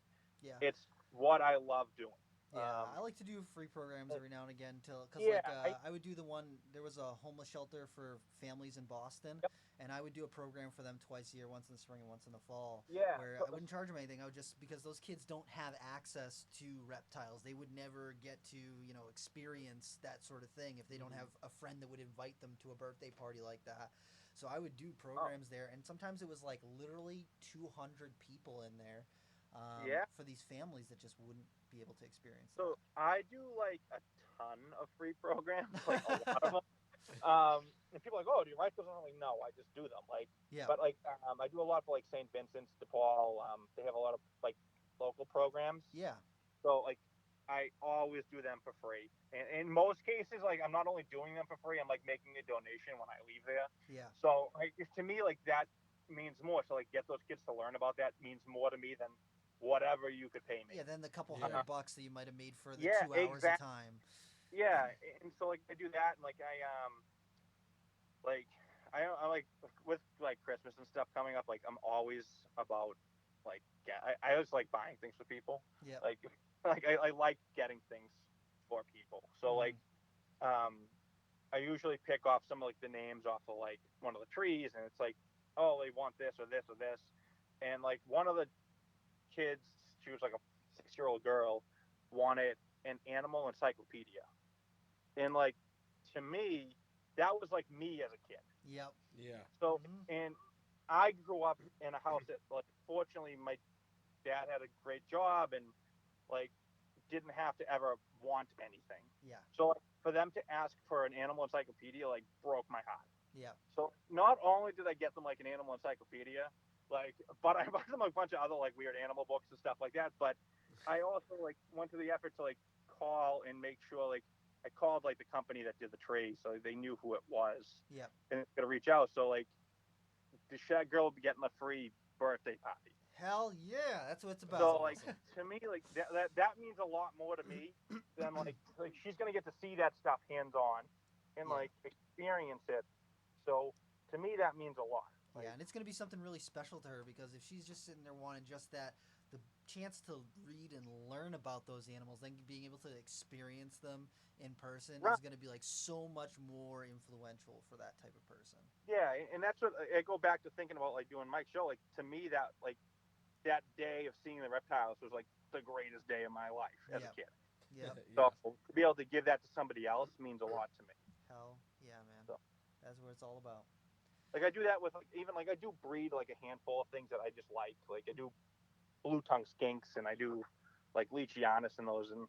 Yeah.
it's what I love doing.
Yeah, I like to do free programs every now and again because
Yeah,
I would do the one. There was a homeless shelter for families in Boston,
yep,
and I would do a program for them twice a year, once in the spring and once in the fall,
yeah,
where I wouldn't charge them anything. I would just because those kids don't have access to reptiles, they would never get to experience that sort of thing if they don't have a friend that would invite them to a birthday party like that. So I would do programs there, and sometimes it was like literally 200 people in there
yeah.
for these families that just wouldn't be able to experience
So
that.
I do like a ton of free programs, like a lot of them. And people are like, oh, do you write those? And I'm like, no, I just do them. Like,
Yeah.
but like, I do a lot for like St. Vincent's de Paul. They have a lot of like local programs.
Yeah.
So like, I always do them for free. And in most cases, like, I'm not only doing them for free, I'm like making a donation when I leave there.
Yeah.
So like, to me, like that means more. So like, get those kids to learn about that means more to me than whatever you could pay me.
Yeah. Then the couple
Yeah.
$100 that you might have made for the
Yeah,
2 hours of
exactly.
time.
Yeah, and so like I do that, and like I like with like Christmas and stuff coming up. Like I'm always about like I always like buying things for people.
Yep.
Like like I like getting things for people. So like
Mm-hmm.
I usually pick off some of like the names off of like one of the trees, and it's like, oh, they want this or this or this, and like one of the kids, she was like a 6-year-old girl, wanted an animal encyclopedia. And like to me, that was like me as a kid.
Yep.
Yeah.
So
Mm-hmm.
and I grew up in a house that like fortunately my dad had a great job and like didn't have to ever want anything.
Yeah.
So like, for them to ask for an animal encyclopedia like broke my heart.
Yeah.
So not only did I get them like an animal encyclopedia, like but I bought them a bunch of other like weird animal books and stuff like that. But I also like went to the effort to like call and make sure like I called like the company that did the tree so they knew who it was
Yep.
and it's gonna reach out. So like the Shag girl will be getting a free birthday party.
Hell yeah, that's what it's about.
So like
Awesome.
to me like that means a lot more to me than like she's gonna get to see that stuff hands on and
Yeah.
like experience it. So to me that means a lot.
Yeah, and it's going to be something really special to her, because if she's just sitting there wanting just that, the chance to read and learn about those animals, then being able to experience them in person is going to be like so much more influential for that type of person.
Yeah, and that's what I go back to thinking about, like doing Mike's show. Like to me, that like that day of seeing the reptiles was like the greatest day of my life as a kid.
Yep.
So to be able to give that to somebody else means a lot to me.
Hell yeah, man.
So.
That's what it's all about.
Like I do that with like, even like I do breed like a handful of things that I just like. Like I do blue tongue skinks and I do like Leachianus and those, and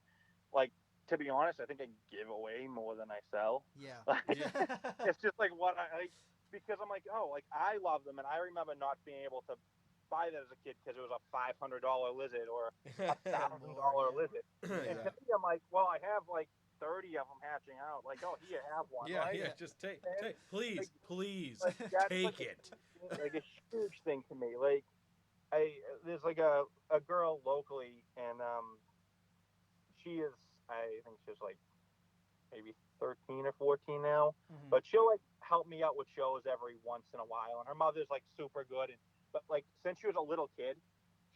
like to be honest, I think I give away more than I sell.
Yeah.
It's just like what I like, because I'm like, oh, like I love them, and I remember not being able to buy that as a kid because it was a $500 lizard or a $1,000 lizard. And to me, I'm like, well, I have like 30 of them hatching out. Like, oh, here, have one.
Yeah,
right?
yeah, just please,
like,
please,
like,
take it.
Like a huge thing to me. Like, there's like a girl locally, and she is, I think she's like maybe 13 or 14 now, but she'll like help me out with shows every once in a while. And her mother's like super good, but like since she was a little kid,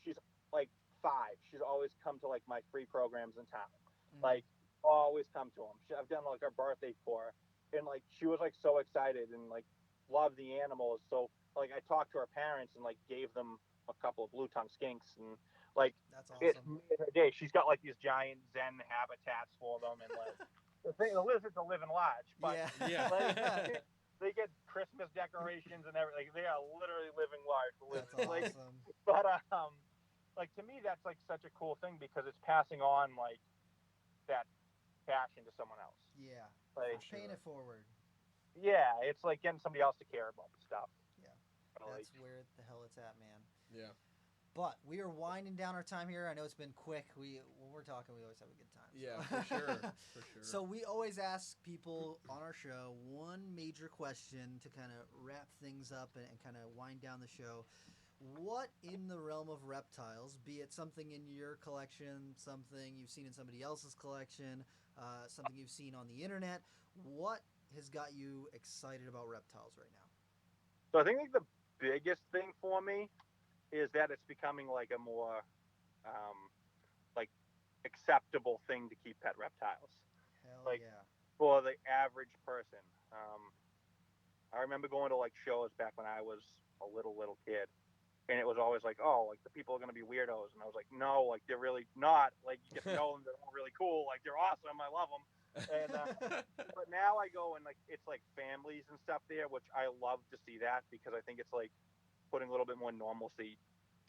she's like 5. She's always come to like my free programs in town. Like always come to them. I've done like her birthday for her, and like she was like so excited and like loved the animals. So like I talked to her parents and like gave them a couple of blue tongue skinks, and like
that's
it
awesome.
made her day. She's got like these giant Zen habitats for them, and like the lizards are living large, but like, they get Christmas decorations and everything. Like, they are literally living large.
That's
like,
awesome.
But like to me, that's like such a cool thing because it's passing on like that passion to someone else.
Yeah.
Like
paying it forward.
Yeah, it's like getting somebody else to care about the stuff.
Yeah.
Like,
That's where the hell it's at, man.
Yeah.
But we are winding down our time here. I know it's been quick. When we're talking, we always have a good time. So.
Yeah, for sure. For sure.
So we always ask people on our show one major question to kind of wrap things up and kind of wind down the show. What in the realm of reptiles, be it something in your collection, something you've seen in somebody else's collection, something you've seen on the internet, what has got you excited about reptiles right now?
So I think like the biggest thing for me is that it's becoming like a more like acceptable thing to keep pet reptiles.
Hell
like
yeah.
For the average person. I remember going to like shows back when I was a little kid, and it was always like, oh, like the people are gonna be weirdos, and I was like, no, like they're really not. Like you get to know them, they're all really cool, like they're awesome, I love them. And but now I go and like it's like families and stuff there, which I love to see that because I think it's like putting a little bit more normalcy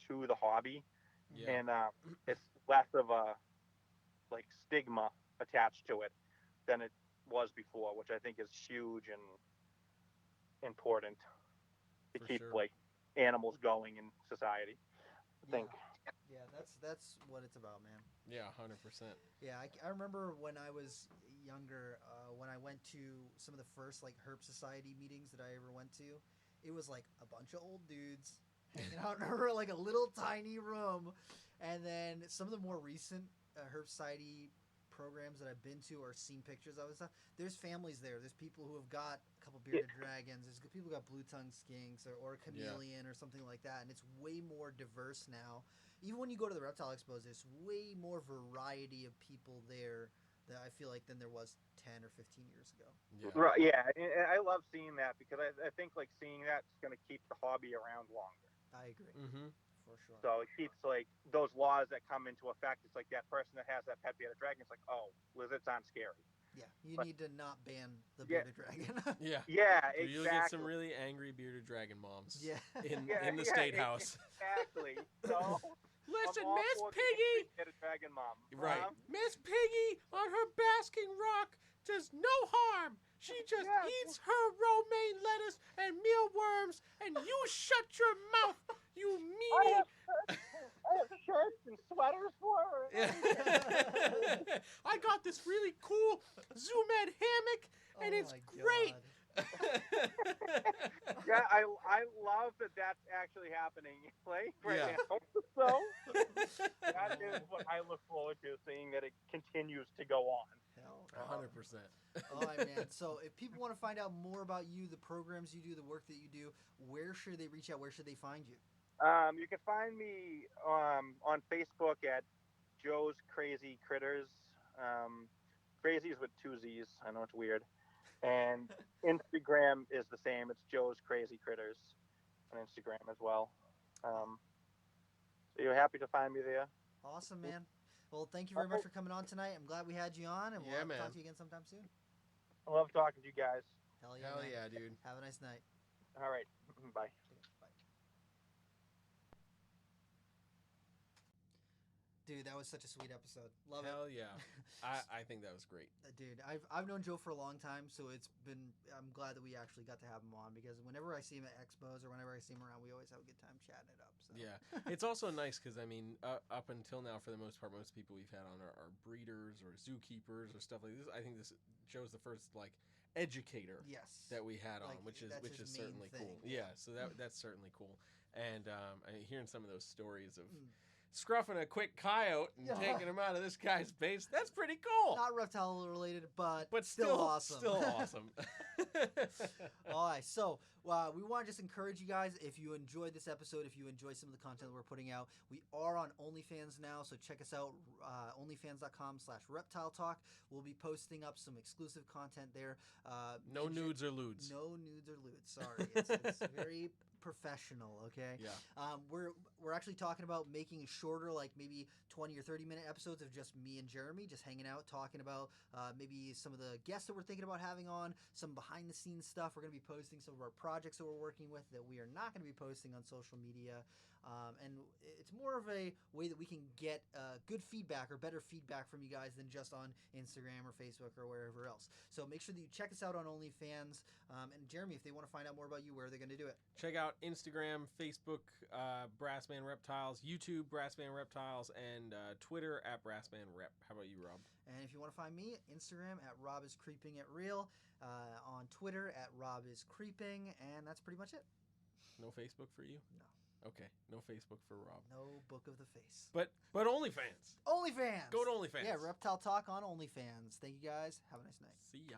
to the hobby, and it's less of a like stigma attached to it than it was before, which I think is huge and important to keep like animals going in society. I think.
Yeah, that's what it's about, man.
Yeah, 100%.
Yeah, I remember when I was younger, when I went to some of the first like Herp Society meetings that I ever went to, it was like a bunch of old dudes hanging out in like a little tiny room, and then some of the more recent Herp Society programs that I've been to or seen pictures of and stuff, there's families there. There's people who have got a couple bearded dragons. There's people who got blue tongue skinks or a chameleon or something like that, and it's way more diverse now. Even when you go to the reptile expos, there's way more variety of people there that I feel like than there was 10 or 15 years ago.
Yeah. Right. Yeah, and I love seeing that because I think like seeing that's going to keep the hobby around longer.
I agree. For sure.
So it keeps like those laws that come into effect. It's like that person that has that pet bearded dragon. It's like, oh, lizards aren't scary.
Yeah, you need to not ban the bearded dragon.
Yeah,
exactly.
You'll get some really angry bearded dragon moms. In the state house.
Exactly. So
listen, Miss Piggy.
Bearded dragon mom.
Right. Miss Piggy on her basking rock does no harm. She just eats her romaine lettuce and mealworms, and you shut your mouth, you meanie.
I have shirts and sweaters for her.
I got this really cool Zoom Ed hammock, and it's great.
Yeah, I love that that's actually happening right now. So that is what I look forward to, seeing that it continues to go on.
Hell,
100%.
all right, man. So if people want to find out more about you, the programs you do, the work that you do, where should they reach out? Where should they find you?
You can find me on Facebook at Joe's Crazy Critters. Crazy is with 2 Z's. I know it's weird. And Instagram is the same. It's Joe's Crazy Critters on Instagram as well. So you're happy to find me there.
Awesome, man. Well, thank you very much for coming on tonight. I'm glad we had you on, and we'll have to talk to you again sometime soon.
I love talking to you guys.
Hell yeah,
Hell
man.
yeah, dude.
Have a nice night.
All right. Bye.
Bye. Dude, that was such a sweet episode. Love
Hell
it.
yeah. I think that was great.
Dude, I've known Joe for a long time, so I'm glad that we actually got to have him on, because whenever I see him at expos or whenever I see him around, we always have a good time chatting it up. So.
Yeah. It's also nice because, I mean, up until now, for the most part, most people we've had on are breeders or zookeepers or stuff like this. I think this Joe's the first, like, educator
Yes.
that we had on,
Like,
which is
his main
certainly
thing.
cool. Yeah, so that's certainly cool. And hearing some of those stories of scruffing a quick coyote and taking him out of this guy's base, that's pretty cool.
Not reptile related, but
still
awesome.
Still awesome.
All right, so we want to just encourage you guys, if you enjoyed this episode, if you enjoy some of the content that we're putting out, we are on OnlyFans now, so check us out, onlyfans.com/reptiletalk. We'll be posting up some exclusive content there.
No nudes or lewds.
No nudes or lewds, sorry. It's very professional, okay?
Yeah.
We're actually talking about making shorter, like maybe 20 or 30-minute episodes of just me and Jeremy, just hanging out, talking about maybe some of the guests that we're thinking about having on, some behind-the-scenes stuff. We're going to be posting some of our projects that we're working with that we are not going to be posting on social media. And it's more of a way that we can get good feedback or better feedback from you guys than just on Instagram or Facebook or wherever else. So make sure that you check us out on OnlyFans. And Jeremy, if they want to find out more about you, where are they going to do it?
Check out Instagram, Facebook, Brassman Reptiles, YouTube, Brassman Reptiles, and Twitter at Brassman Rep. How about you, Rob?
And if you want to find me, Instagram at RobIsCreepingAtReal, on Twitter at RobIsCreeping, and that's pretty much it.
No Facebook for you?
No.
Okay, no Facebook for Rob.
No book of the face.
But OnlyFans.
OnlyFans.
Go to OnlyFans.
Yeah, Reptile Talk on OnlyFans. Thank you guys. Have a nice night.
See ya.